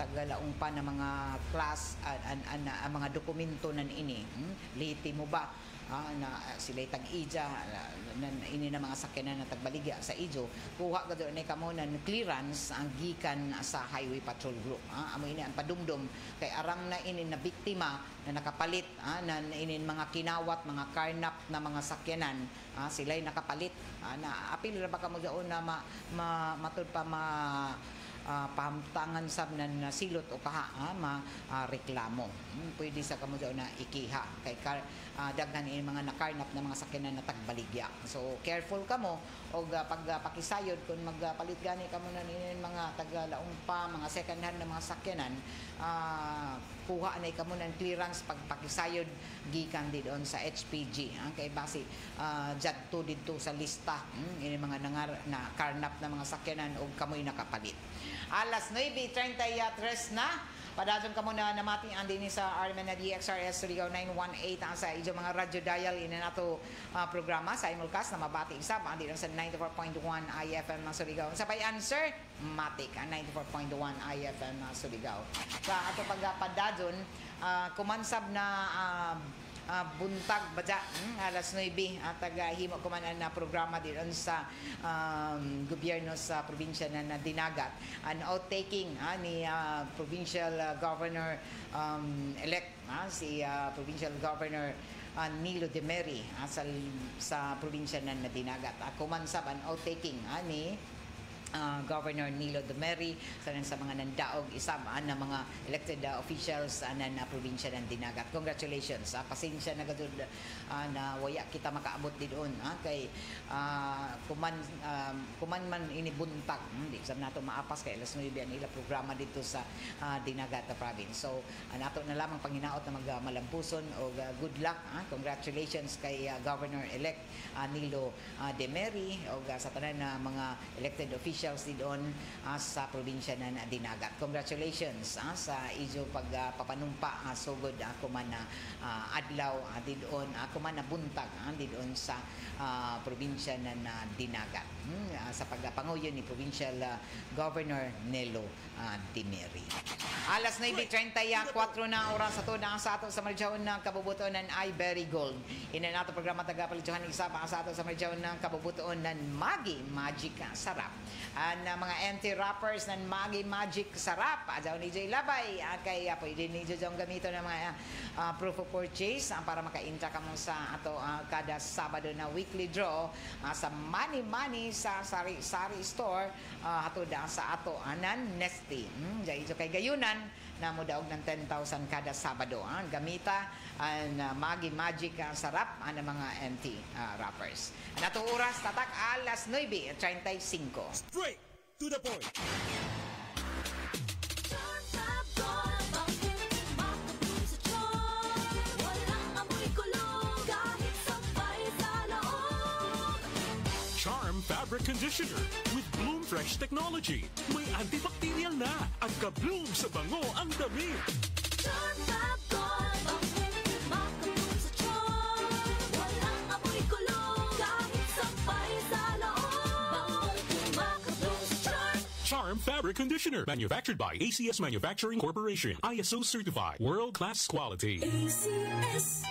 taggalaong pa na mga class mga dokumento nan ini liti mo ba na sila'y tag-ija ini na mga sakyanan na tagbaligya sa ijo kuha gado ni kamo nan clearance ang gikan sa Highway Patrol Group amo ini ang padumdum kay arang na ini na biktima na nakapalit nan ini mga kinawat mga karnap na mga sakyanan sila'y nakapalit na apil ra ba kamo daon na matud pa pahamtangan sab nan silot o kaha reklamo pwede sa kamo daw na ikiha kay daghan ini mga nakarnap na mga sakyanan na tagbaligya so careful kamo og pagpakisayod kung magpalit gani kamo na inin mga tagalaong pa mga second hand na mga sakyanan kuha na kamo ng clearance pagpakisayod gikan didon sa HPG kay base jadto didto sa lista ini mga na karnap na mga sakyanan og kamoy nakapalit. Alas 9:33 na padadyon kamo na namati ang din sa Armen na DXRS Surigao 918 sa ijo mga radio dial ina nato programa sa simulcast na mabati isab andi sa 94.1 IFM ng Surigao. Sa pay answer matik ang 94.1 IFM ng Surigao. Sa ato pagpadadyon kumansab na buntag badya alas 9 taga-himo ko man na programa din sa gobyerno sa probinsya na Dinagat an outtaking ni provincial governor elect si provincial governor Nilo Demery sa probinsya na Dinagat kumansab an outtaking ni Governor Nilo Demery sa mga nandaog isab na mga elected officials na probinsya ng Dinagat. Congratulations. Pasensya na gadud na waya kita makaabot doon kay kuman man ini buntag di sab nato maapas kay alas 9 ang ila programa dito sa Dinagat province. So nato na lamang panginaot na magmalampuson o good luck. Congratulations kay Governor elect Nilo Demery o sa tanan na mga elected officials didon sa probinsya ng Dinagat. Congratulations sa ijo pagpapanumpa sugod ako man na adlaw didon ako man na buntag didon sa probinsya ng Dinagat. sa pagpanguyo ni Provincial Governor Nelo Dimiri. Alas 9:34 na oras sa ato sa Marjaon ng kabubuton ng Iberry Gold. Ina nato programa tagapalidyohan ng isa pa sa ato sa Marjaon ng kabubuton ng Magi Magic Sarap. Mga anti-rappers ng Magi Magic Sarap. Adyaw ni Jay Labay. Kaya pwede ni Jojong gamito ng mga proof of purchase para maka-intra ka mo sa ato kada Sabado na weekly draw sa Money Money sa Sari Store hatod sa ato anan Nesty. Jay kay gayunan na mudaog ng 10,000 kada Sabado. Gamita ang Magi Magic Sarap ang mga anti-rappers. Nato oras tatak alas 9:35. Straight to the point. Charm Fabric Conditioner with Bloom Fresh Technology. May antibacterial na at ka-bloom sa bango ang damit. Charm Fabric, makabloom sa charm. Walang amoy kulong kahit sampay sa loob. Makabloom sa charm. Charm Fabric Conditioner. Manufactured by ACS Manufacturing Corporation. ISO certified. World-class quality. ACS.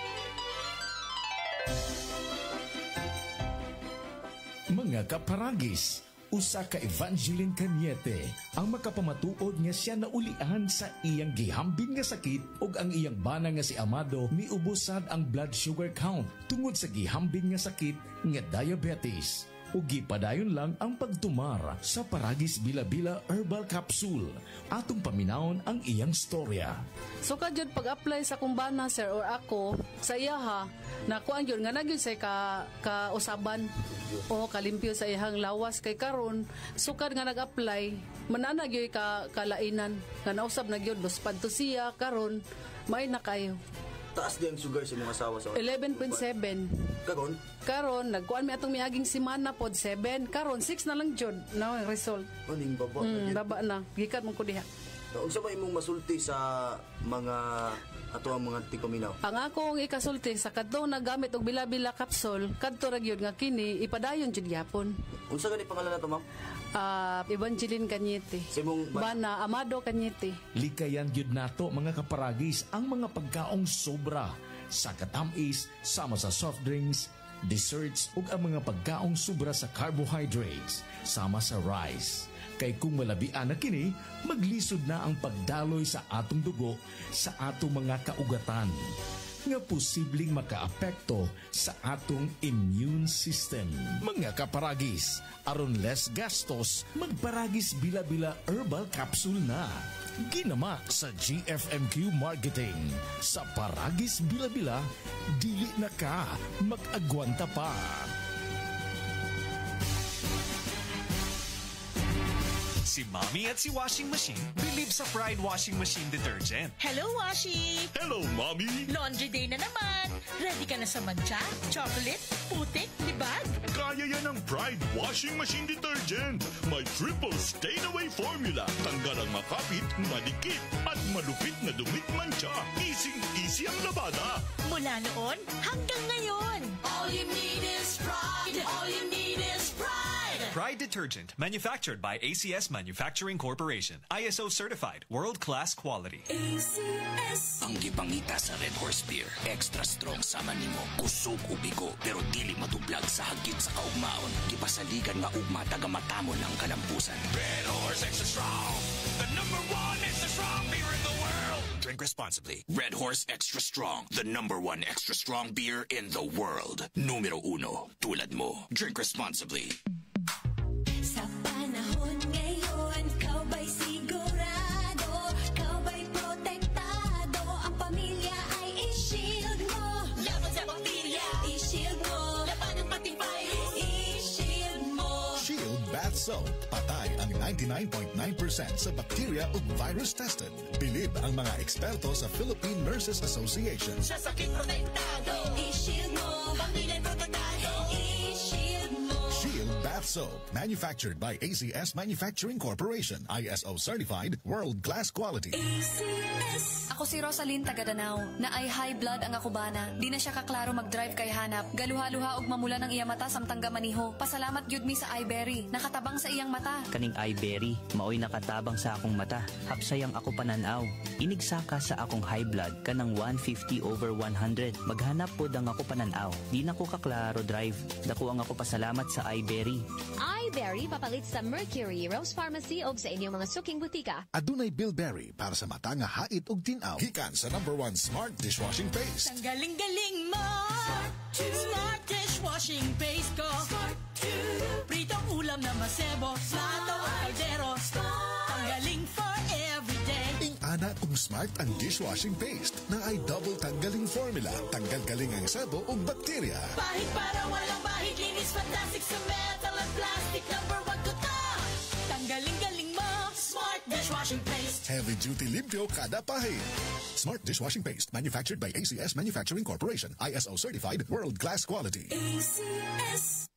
Mga kaparagis, usa ka Evangeline Cañete ang makapamatuod nga siya naulian sa iyang gihambin nga sakit ug ang iyang bana nga si Amado miubusad ang blood sugar count tungod sa gihambin nga sakit nga diabetes. Ug gipadayon lang ang pagtumar sa Paragis Bila-Bila Herbal Capsule. Atong paminawon ang iyang storya. So kadyod pag-apply sa kumbana sir or ako sa iyaha nakuan gyud nga nagyud say ka usaban o kalimpyo sa iyang lawas kay karon sukad nga nag-apply manana gyud ka kalainan nga nausab na gyud dos padto siya karon may na kayo. Taas din ang sugar sa mga asawa sa 11.7. Karon nagkuan mi atong miaging semana pod 7. Karon 6 na lang jud na ang result. Aning baba. Baba na. Gikat mo ko diha. Unsa may imong masulti sa mga ato ang mga tikominaw? Ang akong ikasulti sa kadto nagamit og bila-bila kapsul kadto ra gyud nga kini ipadayon jud gyapon. Unsa gani pangalan nato ma'am? Evangeline Cañete. Simong Bana Amado Cañete. Likayan gyud nato mga kaparagis ang mga pagkaong sobra sa katamis sama sa soft drinks, desserts ug ang mga pagkaong sobra sa carbohydrates sama sa rice. Kay kung malabian na kini, maglisod na ang pagdaloy sa atong dugo sa atong mga kaugatan nga posibleng makaapekto sa atong immune system. Mga kaparagis, aron less gastos, magparagis Bila-Bila Herbal Capsule na. Ginama sa GFMQ Marketing. Sa Paragis Bila-Bila, dili na ka mag-agwanta pa. Si Mommy at si Washing Machine believe sa Pride Washing Machine Detergent. Hello, Washi! Hello, Mommy! Laundry day na naman! Ready ka na sa mancha, chocolate, putik, libag? Kaya yan ang Pride Washing Machine Detergent. May triple stain-away formula. Tanggal ang makapit, madikit, at malupit na dumit mancha. Easy ang labada. Mula noon hanggang ngayon. All you need is pride. All you need is pride. Pride Detergent, manufactured by ACS Manufacturing Corporation. ISO certified, world-class quality. ACS. Ang gipangita sa Red Horse Beer, extra strong sama nimo, kusog ubigo, pero dili matublag sa hagit sa kaugmaon. Gipasaligan nga ugma tagamatamon ang kalampusan. Red Horse Extra Strong, the #1 extra strong beer in the world. Drink responsibly. Red Horse Extra Strong, the #1 extra strong beer in the world. Numero 1, tulad mo. Drink responsibly. Sa panahon ngayon, kau ba'y sigurado? Kau ba'y protektado? Ang pamilya ay i-shield mo. Laban sa bakterya, i-shield mo. Laban ng pating virus, i-shield mo. Shield Bath Soap. Patay ang 99.9% sa bacteria ug virus tested. Bilib ang mga eksperto sa Philippine Nurses Association. Sa sakit protektado, i-shield mo. Pamilya protektado, i-shield mo. Shield Bath Bath Soap, manufactured by ACS Manufacturing Corporation, ISO certified, world-class quality. ACS. Ako si Rosalyn Tagadanaw, na ay high blood ang akubana. Di na siya kaklaro mag-drive kay hanap. Galuha-luha og mamula ng iya mata samtang gamaniho. Pasalamat gyud mi sa iBerry, nakatabang sa iyang mata. Kaning iBerry, maoy nakatabang sa akong mata. Hapsayang ako pananaw. Inigsaka sa akong high blood kanang 150/100. Maghanap po dang ako pananaw. Di na ko kaklaro drive. Dako ang ako pasalamat sa iBerry. iBerry papalit sa Mercury, Rose Pharmacy o sa inyong mga suking butika. Adunay Bilberry para sa mata nga hait ug tinaw. Gikan sa #1 Smart Dishwashing Paste. Ang galing-galing mo! Smart Dishwashing Paste ko! Pritong ulam na masebo, plato o kaldero. Ang galing for everyday. Ingana kung smart ang dishwashing paste na ay double tanggaling formula. Tanggal galing ang sebo ug bakterya. Bahid para walang bahid, linis fantastic sa metal at plastic. #1 ko to! Tanggaling-galing mo! Smart Dishwashing Paste. Heavy duty limpyo kada pahid. Smart Dishwashing Paste, manufactured by ACS Manufacturing Corporation, ISO certified, world-class quality. ACS.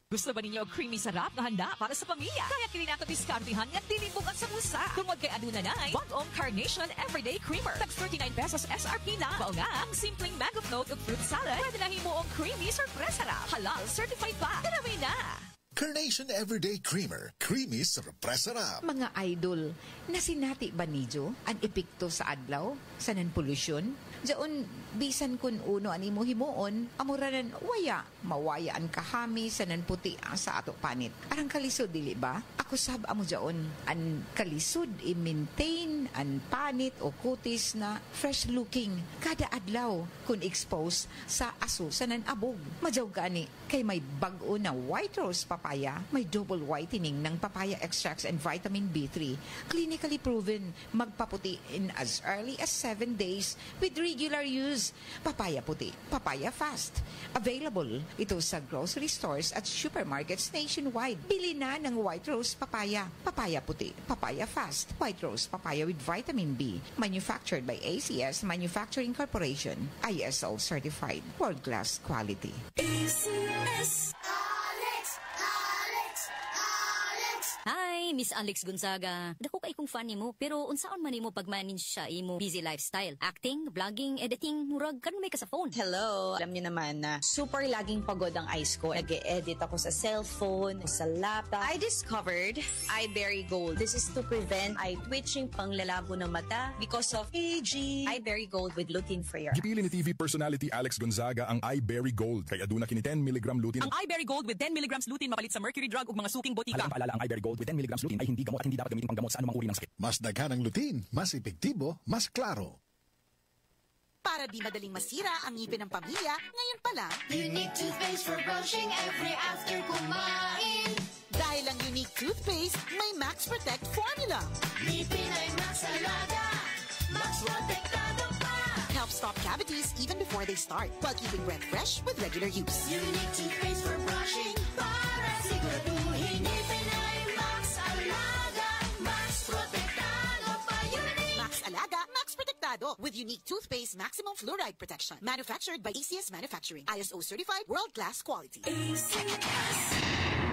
Gusto ba ninyo creamy sarap na handa para sa pamilya? Kaya kini nato diskartihan nga dili bukas sa bulsa. Tungod kay aduna nay Bag-ong Carnation Everyday Creamer. Tag 39 pesos SRP na. Mao nga ang simpleng mango float ug fruit salad. Pwede na himuong creamy sorpresa sarap. Halal certified pa. Tarawi na. Carnation Everyday Creamer. Creamy sorpresa sarap. Mga idol, nasinati ba nidyo ang epekto sa adlaw sa non-pollution? Diyon, bisan kun uno ani mo himuon, amuranan waya, mawaya ang kahami sa nanputi sa ato panit. Arang kalisod, dili ba? Ako sab amo diyon, ang kalisod i-maintain ang panit o kutis na fresh looking kada adlaw kun expose sa aso sa nanabog. Majaw gani, kay may bag-o na white rose papaya, may double whitening ng papaya extracts and vitamin B3. Clinically proven, magpaputi in as early as 7 days with regular use. Papaya puti, papaya fast. Available ito sa grocery stores at supermarkets nationwide. Bili na ng white rose papaya. Papaya puti, papaya fast. White rose papaya with vitamin B. Manufactured by ACS Manufacturing Corporation. ISO certified. World-class quality. ACS. Hi, Miss Alex Gonzaga. Dako kay kong fan nimo, pero unsaon man nimo pag-manage sa imo busy lifestyle? Acting, vlogging, editing, murag karon may ka sa phone. Hello, alam niyo naman na super laging pagod ang eyes ko. Nag-e-edit ako sa cellphone, sa laptop. I discovered iBerry Gold. This is to prevent eye twitching, panglalabo ng mata because of aging. iBerry Gold with lutein free. Gipili ni TV personality Alex Gonzaga ang iBerry Gold kay aduna kini 10 mg lutein. Ang iBerry Gold with 10 mg lutein mapalit sa Mercury Drug ug mga suking botika. Alam paalala ang iBerry Gold with 10 mg lutein ay hindi gamot at hindi dapat gamitin panggamot sa anumang uri ng sakit. Mas daghan ang lutein, mas epektibo, mas klaro. Para di madaling masira ang ngipin ng pamilya, ngayon pa lang, Unique toothpaste for brushing every after kumain. Dahil ang Unique toothpaste, may Max Protect formula. Ngipin ay Max Alaga, Max Protektado pa. Helps stop cavities even before they start, while keeping breath fresh with regular use. Unique toothpaste for brushing, para siguraduhin ngipin ay Max Alaga, Max Protektado pa. Unique Max Alaga, Max Protektado with Unique toothpaste maximum fluoride protection. Manufactured by ACS Manufacturing. ISO certified, world-class quality.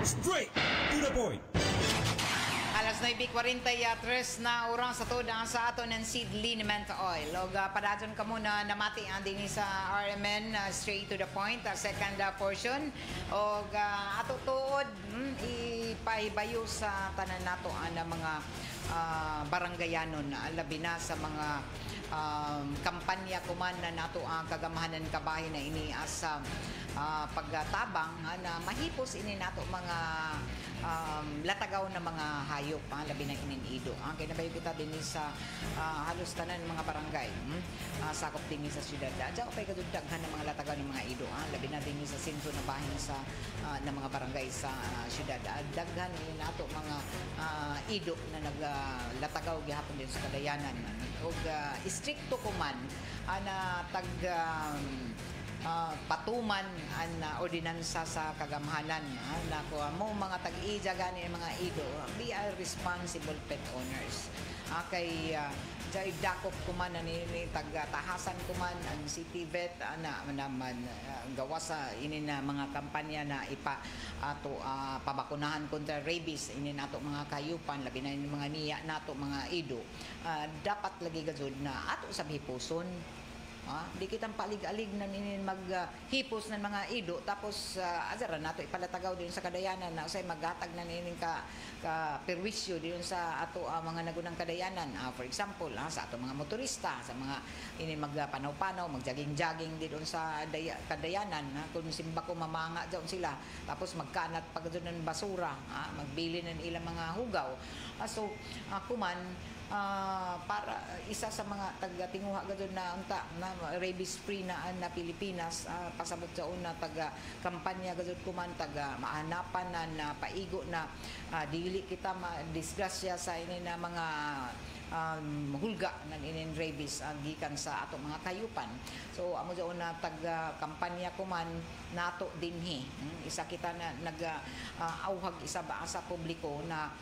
Straight to the point. Alas 9:43 na oras sa tuda sa ato ng seed liniment oil. O padadyon ka muna namati ang din sa RMN straight to the point, second portion. O ato tuod ipahibayo sa tanan nato ang mga baranggayanon, labi na sa mga kampanya kuman na nato ang kagamahanan kabahin na ini sa pagtabang na mahipos ini nato mga latagaw na mga hayop, labi na ininido. Kaya nabayo kita din sa halos tanan mga barangay, sakop din sa syudad. Diyan ko pa'y kadudaghan ng mga latagaw ng mga ido, labi na din sa sentro na bahin sa ng mga barangay sa syudad. Daghan din nato mga ido na naglatagaw gihapon din sa kadayanan. O istrikto kuman na patuman ang ordinansa sa kagamhanan na mo mga tag-ija gani mga ido, be responsible pet owners. Kay Jay dakop kuman ni taga-tahasan kuman ang city vet naman gawa sa ini na mga kampanya na pabakunahan kontra rabies ini nato mga kayupan labi na ini mga niya nato mga ido dapat lagi gazud na ato sa hipuson. Di kitang palig-alig na ninin maghipos ng mga ido tapos azara nato ipalatagaw din sa kadayanan na usay maghatag na ninin ka perwisyo din sa ato mga nagunang kadayanan. For example, sa ato mga motorista, sa mga inin magpanaw-panaw, magjaging-jaging din sa kadayanan, kung simba ko mamanga doon sila, tapos magkanat pag doon ng basura, magbili ng ilang mga hugaw. So, kuman, para isa sa mga taga-tinguha gadon na unta na rabies free na Pilipinas pasabot sa una taga-kampanya gadon kuman taga maanapan na paigo na dili kita ma-disgrasya sa ini na mga hulga ng inin rabies gikan sa ato mga kayupan. So amo daw na taga-kampanya kuman nato dinhi isa kita na nag-auhag isa ba sa publiko na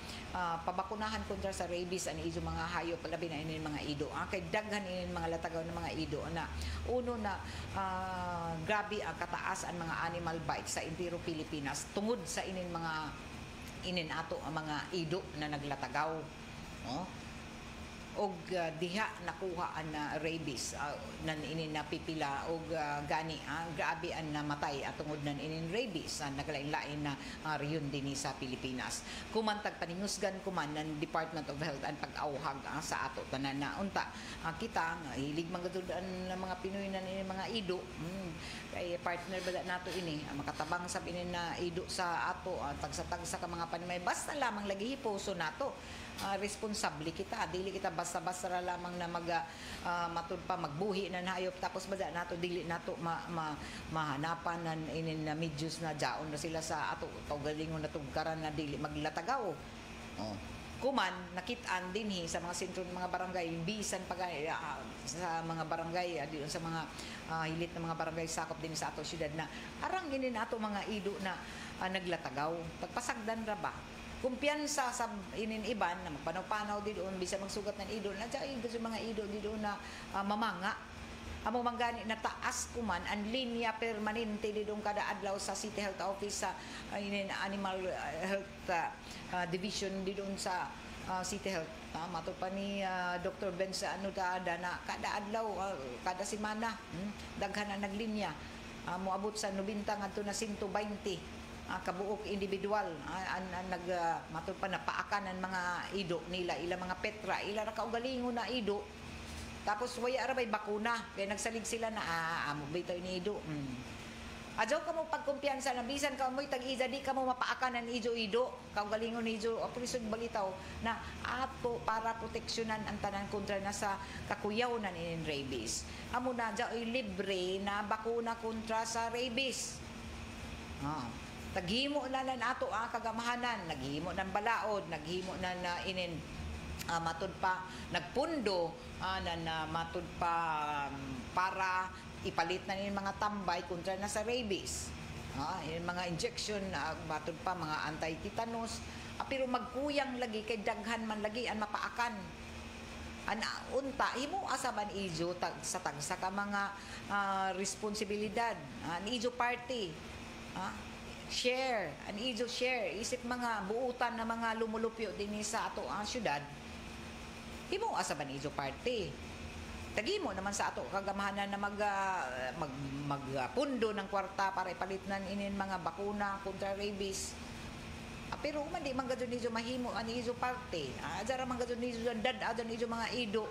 pabakunahan kontra sa rabies ani ijo mga hayop labi na inin mga ido kay daghan inin mga latagaw ng mga ido na uno na grabe ang kataas ang mga animal bites sa entero Pilipinas tungod sa inin ato ang mga ido na naglatagaw og diha nakuha ang rabies nan inin napipila og gani grabe ang namatay at tungod nan inin rabies naglain-lain na riyon din sa Pilipinas kumantag paninusgan kuman ng Department of Health ang pag-auhag sa ato tanan na unta kita hilig mangadudan ng mga Pinoy na inin mga ido kay partner ba nato ini makatabang sa inin na ido sa ato tagsa-tagsa ka mga panimay basta lamang lagi hiposo nato responsable kita dili kita basta-basta lamang na matud pa magbuhi na hayop tapos bada nato dili nato mahanapan nan inin na medyos na jaon na sila sa ato galingon na tugkaran na dili maglatagaw kuman nakit-an dinhi sa mga sentro ng mga barangay bisan pag sa mga barangay diyon sa mga hilit ng mga barangay sakop din sa ato syudad na arang ini nato mga ido na naglatagaw pagpasagdan ra ba kumpiyansa sa inin iban na magpanaw-panaw di doon bisa magsugat ng idol na dyan gusto mga idol di doon na mamanga amo manggani na taas kuman ang linya permanente di doon kada adlaw sa City Health Office sa inin Animal Health Division di doon sa City Health mato pa ni Dr. Benz na kada adlaw kada semana daghan na naglinya moabot sa 90 ngadto na 120 kabuok individual matud pa napaakan ang mga ido nila ilang mga petra ila ra kaugalingon na ido tapos waya ra bay bakuna kay nagsalig sila na amo bitaw ni ido adyo ka mo pagkumpiyansa na bisan ka mo'y tag-iza di ka mo mapaakan ang ido kaugalingon ni ido aprisod balitaw na ato para proteksyonan ang tanan kontra na sa kakuyaw na inin rabies amo na dyan libre na bakuna kontra sa rabies naghimo na ato kagamahanan naghimo ng balaod naghimo na inin matud pa nagpundo na matud pa para ipalit na nin mga tambay kontra na sa rabies yung mga injection matud pa mga anti-tetanus pero magkuyang lagi kay daghan man lagi ang mapaakan unta himo asaban ijo sa tagsa ka mga responsibilidad ijo party share, an ijo share isip mga buutan na mga lumulupyo din sa ato ang syudad himo asaban ijo party tagimo naman sa ato kagamahanan na magpundo ng kwarta para ipalitnan inin mga bakuna kontra rabies pero man di man gadun ijo mahimo an ijo party adara man gadun ijo dad adon ijo mga ido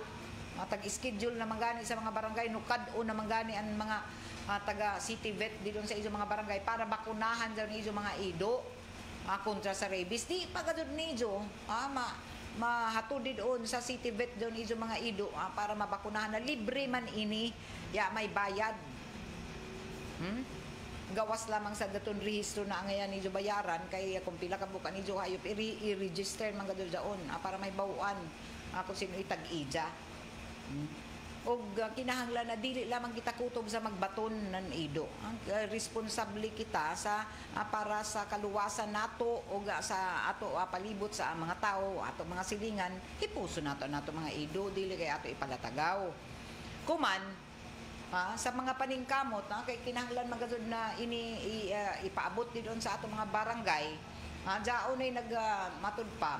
tag-schedule na mangani sa mga barangay nukad-o na mangani ang mga taga city vet dito sa ijo mga barangay para bakunahan daw ni ijo mga ido kontra sa rabies di pagadud ni ijo mahatod doon sa city vet doon ijo mga ido para mabakunahan na libre man ini may bayad gawas lamang sa daton rehistro na ngayon ijo bayaran kay kung pila ka bukan ijo hayop i-register man gadud daon para may bawuan kung sino itag-ija og kinahanglan na dili lamang kita kutob sa magbaton nan ido. Ang responsable kita sa para sa kaluwasan nato o sa ato palibot sa mga tao, ato mga silingan, hipuso nato mga ido, dili kay ato ipalatagaw. Kuman sa mga paningkamot kay kinahanglan magazud na ipaabot di doon sa ato mga barangay. Diaon ay nagmatud pa.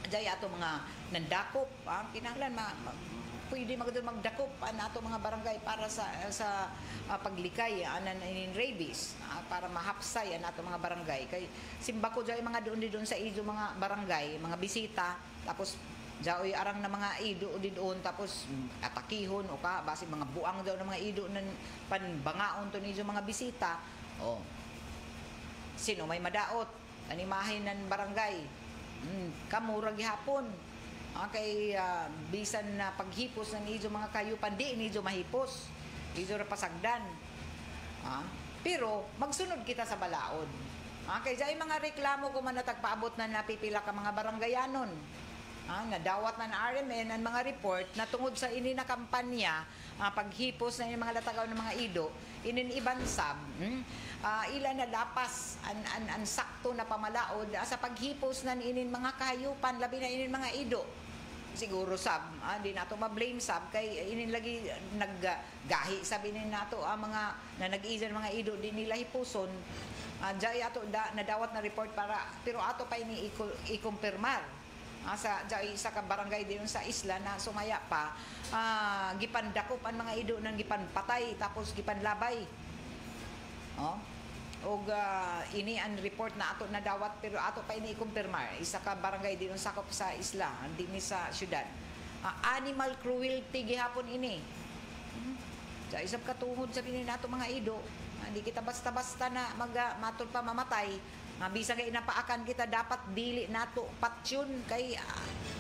Diay ato mga nandakop, kinahanglan pwede magdakop nato mga barangay para sa paglikay in rabies para mahapsay nato mga barangay kay simbako jay mga doon sa ido mga barangay mga bisita tapos jaoy arang na mga ido doon tapos atakihon o base mga buang daw ng mga ido nan panbangaon to nido mga bisita sino may madaot animahin ng barangay kamura gihapon kay bisan na paghipos ng ijo mga kayupan di nijo mahipos ijo ra pasagdan pero magsunod kita sa balaod kay jay mga reklamo ko man natagpaabot na napipila ka mga baranggayanon nadawat na RMN ang mga report na tungod sa ini na kampanya paghipos na mga latagaw ng mga ido inin ibansab ila na lapas an sakto na pamalaod sa paghipos na inin mga kahayupan labi na inin mga ido siguro di nato ma-blame kay inin lagi naggahi sabi nin nato mga na nag-iizan mga ido di nila hipuson jay ato nadawat na report para pero ato pa ini ikumpirmar sa barangay din sa isla na sumaya pa gipandakop ang mga ido nang gipanpatay tapos gipanlabay ini ang report na ato nadawat pero ato pa ini kumpirmar isa ka barangay din sakop sa isla dinhi sa syudad animal cruelty gihapon ini sa isap katungod sa pinin nato mga ido hindi kita basta-basta na matod pa mamatay bisa kay napaakan kita dapat dili nato patsyon kay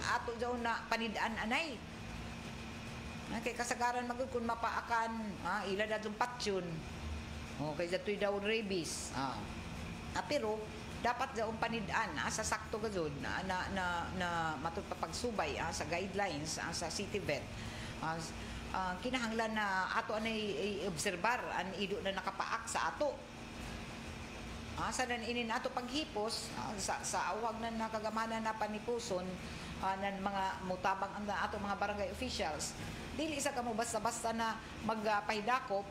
ato daw na panidaan anay kay kasagaran magud kun mapaakan ila dadong patsyon kay datoy daw rabies pero dapat daw panidaan sa sakto gazud na matud pa pagsubay sa guidelines sa city vet kinahanglan na ato anay obserbar an ido na nakapaak sa ato sa inin ato paghipos sa awag na nakagamanan na panipuson ng mga mutabang ang ato mga barangay officials dili isa kamo basta-basta na magpahidakop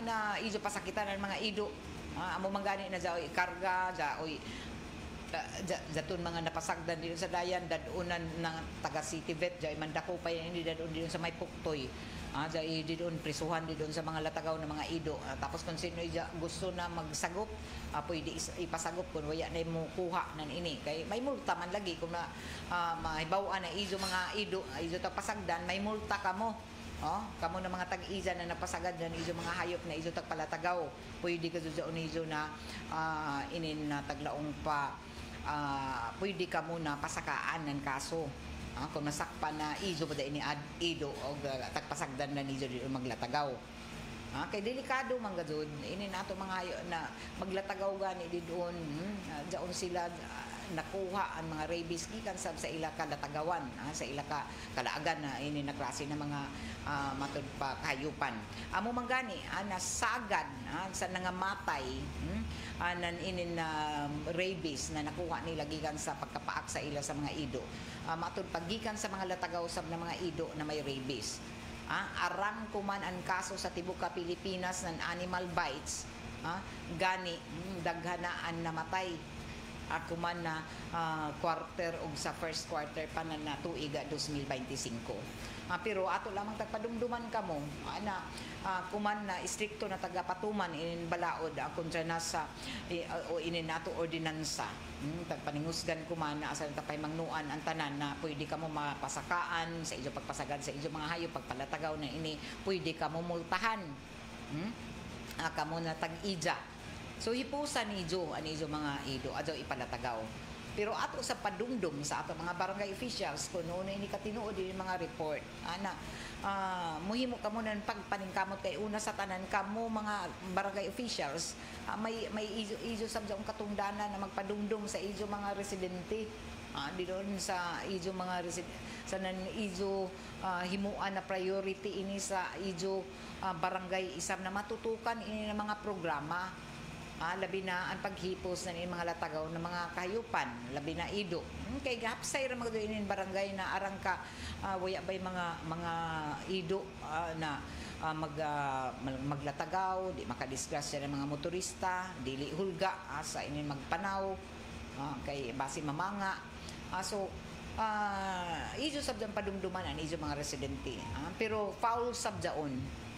na ido pasakitan ng mga ido amo manggani na jaoy karga jaoy daton mga napasagdan dito sa dayan dadunan ng taga city vet jay mandako pa hindi dadun dito sa may puktoy jay didon prisuhan didon sa mga latagaw ng mga ido tapos kung sino gusto na magsagop pwede ipasagop kung waya na mo kuha nan ini kay may multa man lagi kung na mahibaw-an na ido mga ido ta pasagdan may multa kamo kamo na mga tag-iza na napasagad na izo mga hayop na izo tagpalatagaw pwede ka sa izo na inin na taglaong pa pwede ka muna pasakaan ng kaso kung nasakpan na izo ba ini ido o tagpasagdan na izo dito maglatagaw kay delikado man gazud ini nato mga hayop na maglatagaw gani di doon diyon sila nakuha ang mga rabies gikan sa ila ka latagawan sa ila ka kalaagan na ini na klase na mga matud pa kahayupan amo manggani nasagad sa nangamatay nan inin rabies na nakuha nila gikan sa pagkapaak sa ila sa mga ido matud pagikan sa mga latagaw sab na mga ido na may rabies arang kuman ang kaso sa tibuok Pilipinas ng animal bites gani daghanaan namatay ako man na quarter o sa first quarter pa na tuiga 2025 pero ato lamang tagpadumduman kamo na kuman na istrikto na tagapatuman inin balaod kontra na sa o inin nato ordinansa tagpaningusgan kuman na asa tapay mangnuan ang tanan na pwede kamo mapasakaan sa ijo pagpasagad sa ijo mga hayop pagpalatagaw na ini pwede kamo multahan kamo na tag-ija so hipusan nijo ani ijo mga ido adto ipalatagaw pero ato sa padumdum sa ato mga barangay officials kuno ini katinuod din mga report muhimo kamo nan pagpaningkamot kay una sa tanan kamo mga barangay officials may ijo sabjang katungdanan na magpadumdum sa ijo mga residente Di doon sa ijo mga sa nan ijo himuan na priority ini sa ijo barangay isam na matutukan ini ng mga programa. Labi na ang paghipos na mga latagaw ng mga kahayupan, labi na ido. Kay gapsay ra magdo inin barangay na arang ka waya bay mga ido na maglatagaw, di makadisgrasya ng mga motorista, dili hulga sa inin magpanaw, kay basi mamanga. So ijo sabdan padumduman ang ijo mga residente. Pero foul sabdaon.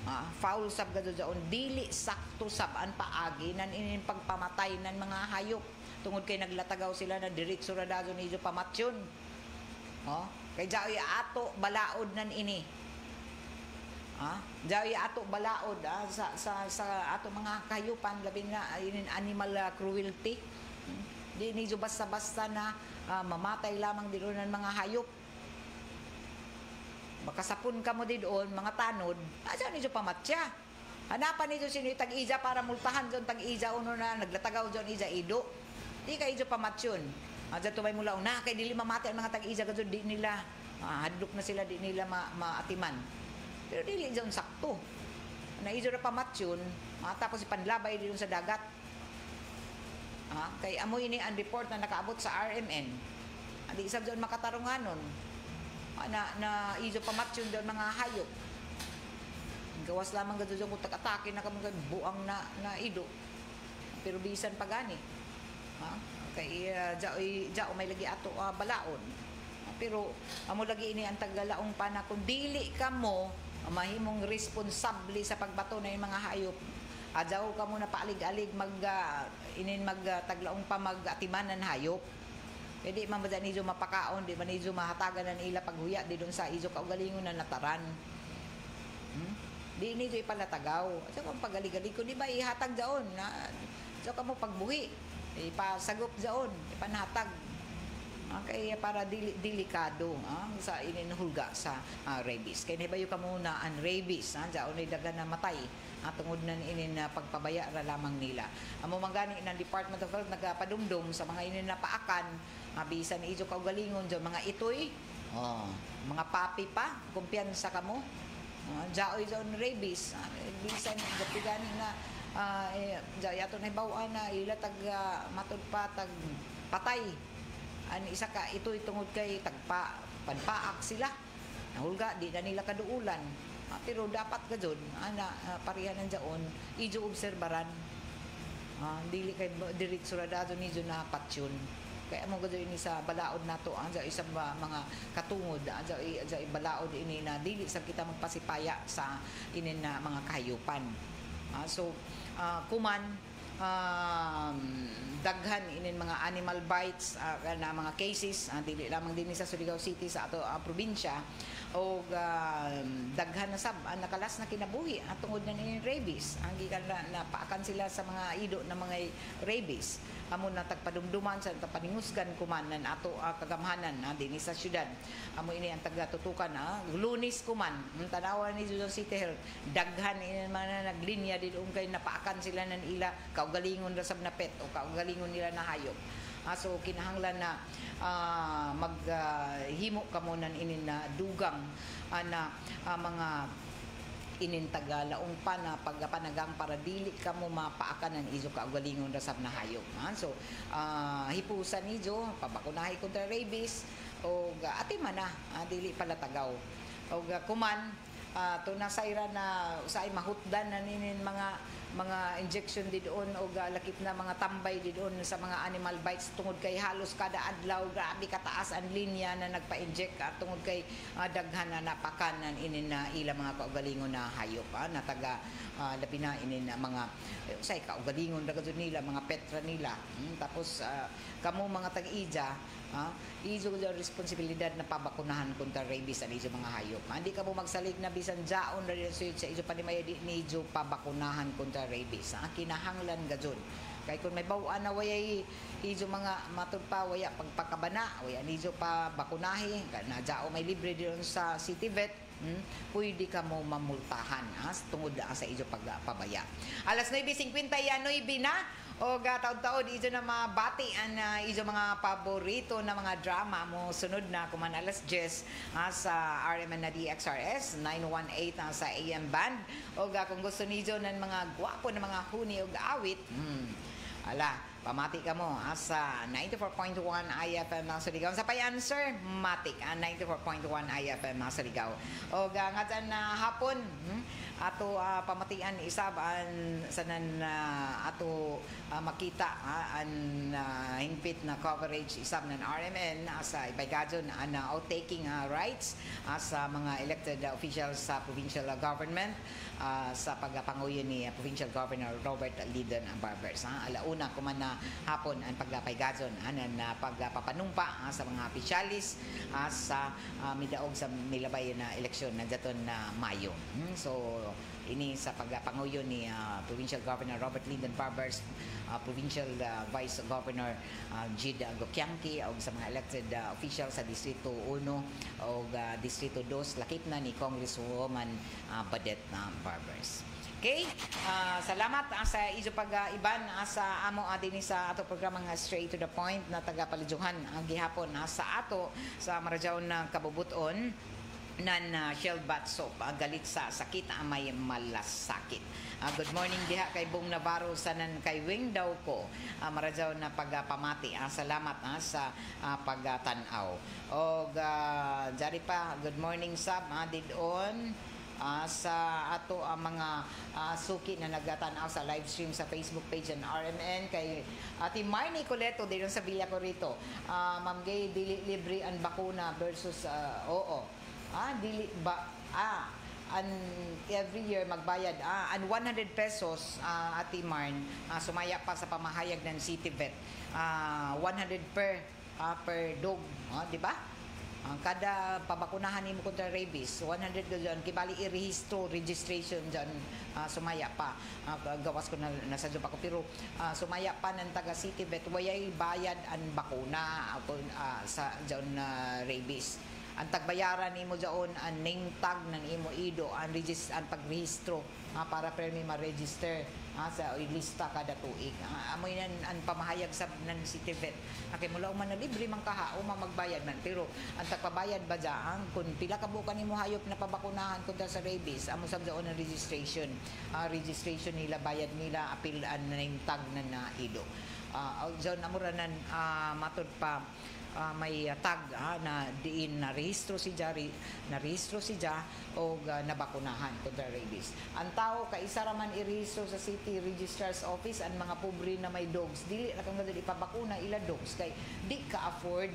Foul sab gado jaon dili sakto saban paagi nan inin pagpamatay nan mga hayop tungod kay naglatagaw sila na diretso ra dayon ijo pamatyon. Kay jaoy ato balaod nan ini. Jaoy ato balaod sa ato mga hayupan labi na inin animal cruelty. Di nijo basta-basta na mamatay lamang dito ng mga hayop. Makasapon ka mo din doon, mga tanod, saan niyo pamatya? Hanapan niyo sino yung tag-iza para multahan doon, tag-iza uno na naglatagaw doon, iza ido. Di ka izo pamatsyon. Diyan tumay mula una, kay dili mamatay ang mga tag-iza ka doon, di nila, hadlok na sila, di nila maatiman. Pero dili doon sakto. Na izo na pamatsyon, tapos ipanlabay doon sa dagat. Kay amoy ni ang report na nakaabot sa RMN. Di isang doon makatarunganon. Na izo pamatsyon doon mga hayop. Gawas lamang gado doon kung atake na kamong buang na ido. Pero bisan pagani. Kay jao may lagi ato balaod. Pero amo lagi ini ang taggalaong pa na kung dili ka mo mahimong responsable sa pagbato na yung mga hayop. Adyaw ka mo na paalig-alig magtaglaong pa mag-atiman ng hayop. Hindi man ba niyo mapakaon, di man niyo mahatagan ng ila paghuya di doon sa izo kaugalingon na nataran. Di niyo ipalatagaw. Sa kung pagalig-alig ko di ba ihatag daon na sa kamo pagbuhi. Ipasagop daon, ipanhatag. Kaya para delikado sa ininhulga sa rabies. Kaya nahibayo ka muna ang rabies. Daon ay daga na matay. Tungod na inin pagpabaya ra lamang nila. Amo mangani ng Department of Health nagapadumdum sa mga inin napaakan, bisan ijo kaugalingon jo mga itoy, mga papi pa, kumpiyansa kamo. Jaoy zon rabies, bisan gapigani na yato na bawaan na ilatag matud pa tag patay. Isa ka itoy tungod kay tagpa panpaak sila. Nahulga di na nila kaduulan. Pero dapat ka dyan, parihan ng dyan, ijo obserbaran. Dili kay diretso ra dayon nijo na patsyon. Kaya mo gado ini sa balaod nato, isa mga katungod, balaod ini na dili sa kita magpasipaya sa inin na mga kahayupan. So, kuman, daghan inin mga animal bites na mga cases, dili lamang din sa Surigao City sa ato probinsya, o daghan na sab nakalas na kinabuhi tungod na ni rabies ang gikan na paakan sila sa mga ido na mga rabies amo na tagpadumduman sa tapaningusgan kuman nan ato kagamhanan dinhi sa syudad amo ini ang tagatutukan Lunes kuman tanawan ni Surigao City Health daghan ini man naglinya didong kay napaakan sila nan ila kaugalingon ra sab na pet o kaugalingon nila na hayop. So kinahanglan na maghimo ka mo nan inin na dugang na mga inin tagalaong pa na pagpanagang para dili ka mo mapaakan ng izo kaugalingon ra sab na hayop. So hipusan nijo pabakunahi kontra rabies o atiman na dili pala tagaw. O kuman to nasayra na usay mahutdan na ninin mga injection di doon o lakip na mga tambay di doon sa mga animal bites tungod kay halos kada adlaw grabe kataas ang linya na nagpa-inject tungod kay daghan na napakanan inin na ila mga kaugalingon na hayop na taga labi na inin na mga usay kaugalingon ra gud nila mga petra nila tapos kamo mga tag-ija izo yung responsibilidad na pabakunahan kontra rabies ang izo mga hayop. Hindi ka mo magsalig na bisan jaon na rin sa izo panimaya di izo pabakunahan kontra rabies. Kinahanglan gadyon. Kaya kung may bawaan na wayay izo mga matod pa waya pagpakabana, waya izo pa bakunahi, na jao may libre din sa City Vet, pwede ka mo mamultahan tungod sa izo pagpabaya. Alas 9:50 yan, 9 na. O taod-taod, iso na mabati ang iso mga paborito na mga drama mo sunod na kuman alas 10 sa RMN na DXRS 918 sa AM band. O kung gusto niyo ng mga gwapo na mga huni o awit, pamati ka mo sa 94.1 IFM ng Surigao. Sa pay-answer, matik 94.1 IFM ng Surigao. O nga na hapon, ato pamatian isaban sanan ato makita an hingpit na coverage isab ng RMN sa ipaygadyon an outtaking rights sa mga elected officials sa provincial government sa pagpanguyo ni Provincial Governor Robert Lidon Barbers. Alauna kuman na hapon ang pagpaygadyon anan pagpapanumpa sa mga opisyalis sa midaog sa milabay na eleksyon na daton na Mayo. So ini sa pagpanguyo ni Provincial Governor Robert Lidon Barbers, Provincial Vice Governor Jid Gokiangki o sa mga elected officials sa Distrito 1 o Distrito 2 lakip na ni Congresswoman Badet Barbers. Okay, salamat sa iso pag-iban sa amo din sa ato programang Straight to the Point na taga-palidyuhan ang gihapon sa ato sa Marajaon ng Kabubuton nan Shell Bath Soap galit sa sakit may malasakit. Good morning diha kay Bong Navarro sanan kay Wing daw ko marajaw na pagpamati. Salamat sa pagtanaw. Og jari pa good morning sab didon sa ato mga suki na nagtanaw sa live stream sa Facebook page ng RMN kay Ate Marnie Coleto dito sa Villa Corrito. Ma'am Gay, dili libre ang bakuna versus dili ba every year magbayad and 100 pesos Ate Marn sumaya pa sa pamahayag ng City Vet 100 per dog di ba? Kada pabakunahan nimo kontra rabies 100 doon kibali i-rehistro registration diyan sumaya pa gawas ko na nasa job ako pero sumaya pa ng taga City Vet wayay bayad ang bakuna sa diyan rabies. Ang tagbayaran nimo diyon ang name tag ng imo ido ang pagrehistro para permi ma-register sa lista kada tuig. Amoy nan ang pamahayag sa ng City Vet. Kay mula man na libre man kaha o magbayad man pero ang tagpabayad ba diyan kun pila ka bukan nimo hayop na pabakunahan kontra sa rabies amo sab diyon ang registration. Registration nila bayad nila apil ang name tag na ido. Diyon amuranan matud pa may tag na diin na rehistro si siya o nabakunahan kontra rabies. Ang tao kaisa ra man i-rehistro sa City Registrar's Office ang mga pobre na may dogs dili ra kang ipabakuna ila dogs kay di ka afford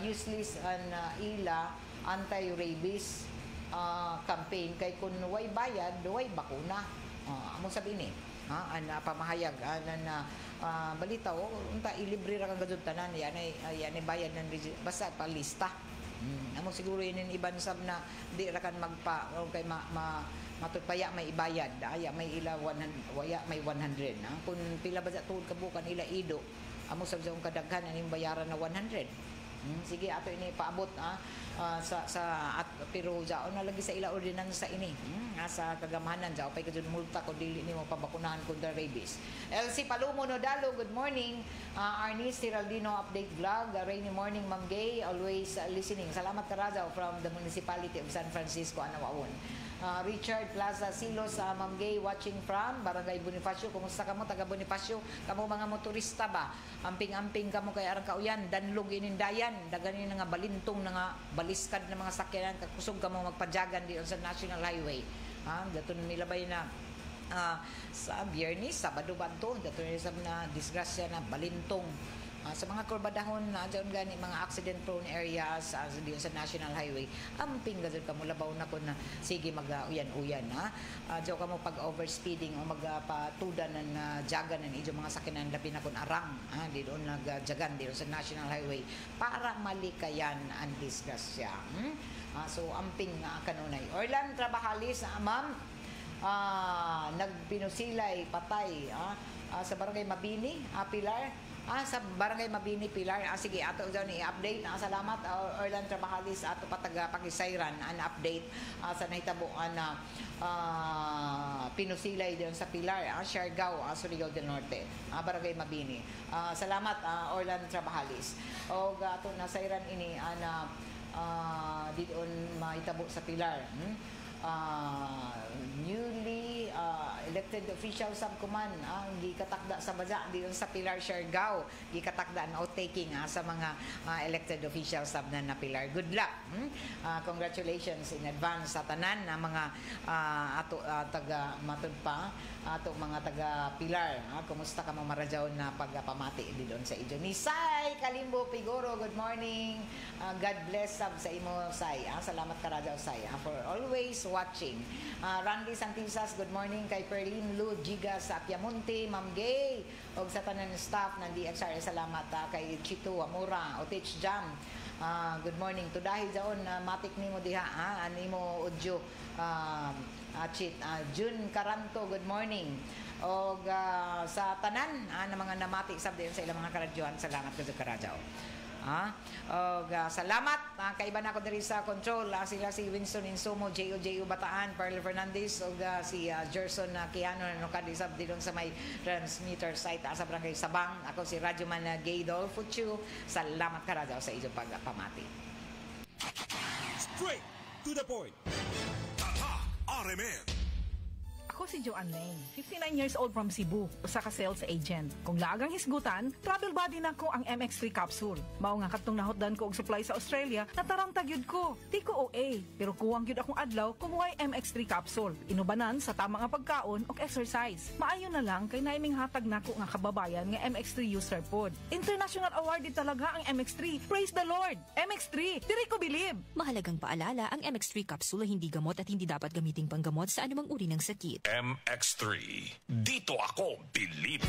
useless an ila anti-rabies campaign kay kun way bayad way bakuna. Amo sabi ni ang pamahayag na balita unta ilibre ra kang gadud tanan yan ay bayad ng basta pa lista. Amo siguro yun iban sab na di ra kan magpa kay matutpaya may ibayad aya may ila 100 waya may 100 kun pila ba sa tuod kabukan ila ido amo sab sa kadaghan aning bayaran na 100. Sige ato ini paabot pero jaon na lagi sa ila ordinansa ini sa kagamahanan jaw pay kadun multa kung dili nimo pabakunahan kontra rabies. LC Palumo Nodalo, good morning. Arnis Tiraldino update vlog, rainy morning Ma'am Gay, always listening. Salamat Karazaw from the municipality of San Francisco, Anawaon. Richard Plaza Silos, Ma'am Gay, watching from Barangay Bonifacio. Kumusta kamo taga Bonifacio? Kamo mga motorista ba? Amping-amping kamo kay arang kauyan, danlog inindayan, daganin nga balintong nga baliskad na mga sakyanan kakusog kamo magpajagan di sa National Highway. Daton nilabay na sa Biyernes, Sabado ba to? Daton nila na disgrasya na balintong sa mga kurbadahon na dyan gani mga accident prone areas sa National Highway amping gazon kamo labaw na ko na sige mag-uyan-uyan diyo kamo pag overspeeding o magpatudan ng jagan ng idyo mga sakyanan labi na kun arang di doon nagjagan di sa National Highway para malikayan ang disgrasya. So amping kanunay Orlan Trabajalis ma'am nagpinusilay patay sa Barangay Mabini, Pilar. Sa Barangay Mabini, Pilar. Sige, ato dyan i-update. Salamat, Orlan Trabajalis, ato pataga Pakisayran, an update sa nahitabuan na pinusilay din sa Pilar, Siargao, Surigao del Norte, Barangay Mabini. Salamat, Orlan Trabajalis. O ato na sayran ini, didon mahitabo sa Pilar. Newly elected official subkuman ang gikatakda sa baza diyon sa Pilar, Siargao, gikatakda na outtaking sa mga elected officials sab na Pilar. Good luck. Congratulations in advance sa tanan na mga ato taga matud pa ato mga taga Pilar. Kumusta ka mga Maradyaw na pagpamati diyon sa ijo ni Sai Kalimbo Pigoro. Good morning. God bless sab sa imo, Sai. Salamat ka Radyaw, Sai, for always watching. Randy Santisas, good morning kay Perlin Lu Giga sa Piamonte, Ma'am Gay, og sa tanan staff ng DXR. Salamat kay Chito Amura, Otich Jam. Good morning. Tudahi daon matik nimo diha animo audio. June Caranto, good morning. Og sa tanan na mga namati sab diyon sa ilang mga karadyohan. Salamat kadto karadyaw. Salamat kay iba na ako diri sa control, sila si Winston Insumo, J.O. Bataan, Pearl Fernandez, o si Gerson Kiano na nukadisab dilon sa may transmitter site sa Barangay Sabang. Ako si Radyoman Gaydol Futsu. Salamat ka Radyaw sa inyong pagpamati. Straight to the point. RMN. Ako si Joanne Lane, 59 years old from Cebu, usa ka sales agent. Kung lagang hisgutan, travel buddy na ko ang MX3 capsule. Mao nga katong nahotdan ko og supply sa Australia, natarang tagyud ko. Di ko OA, pero kuwang gyud akong adlaw kumuhay MX3 capsule. Inubanan sa tamang nga pagkaon og exercise. Maayo na lang kay naiming hatag nako nga kababayan nga MX3 user pod. International awarded talaga ang MX3. Praise the Lord! MX3, diri ko bilib. Mahalagang paalala, ang MX3 capsule hindi gamot at hindi dapat gamiting panggamot sa anumang uri ng sakit. MX3. Dito ako bilib.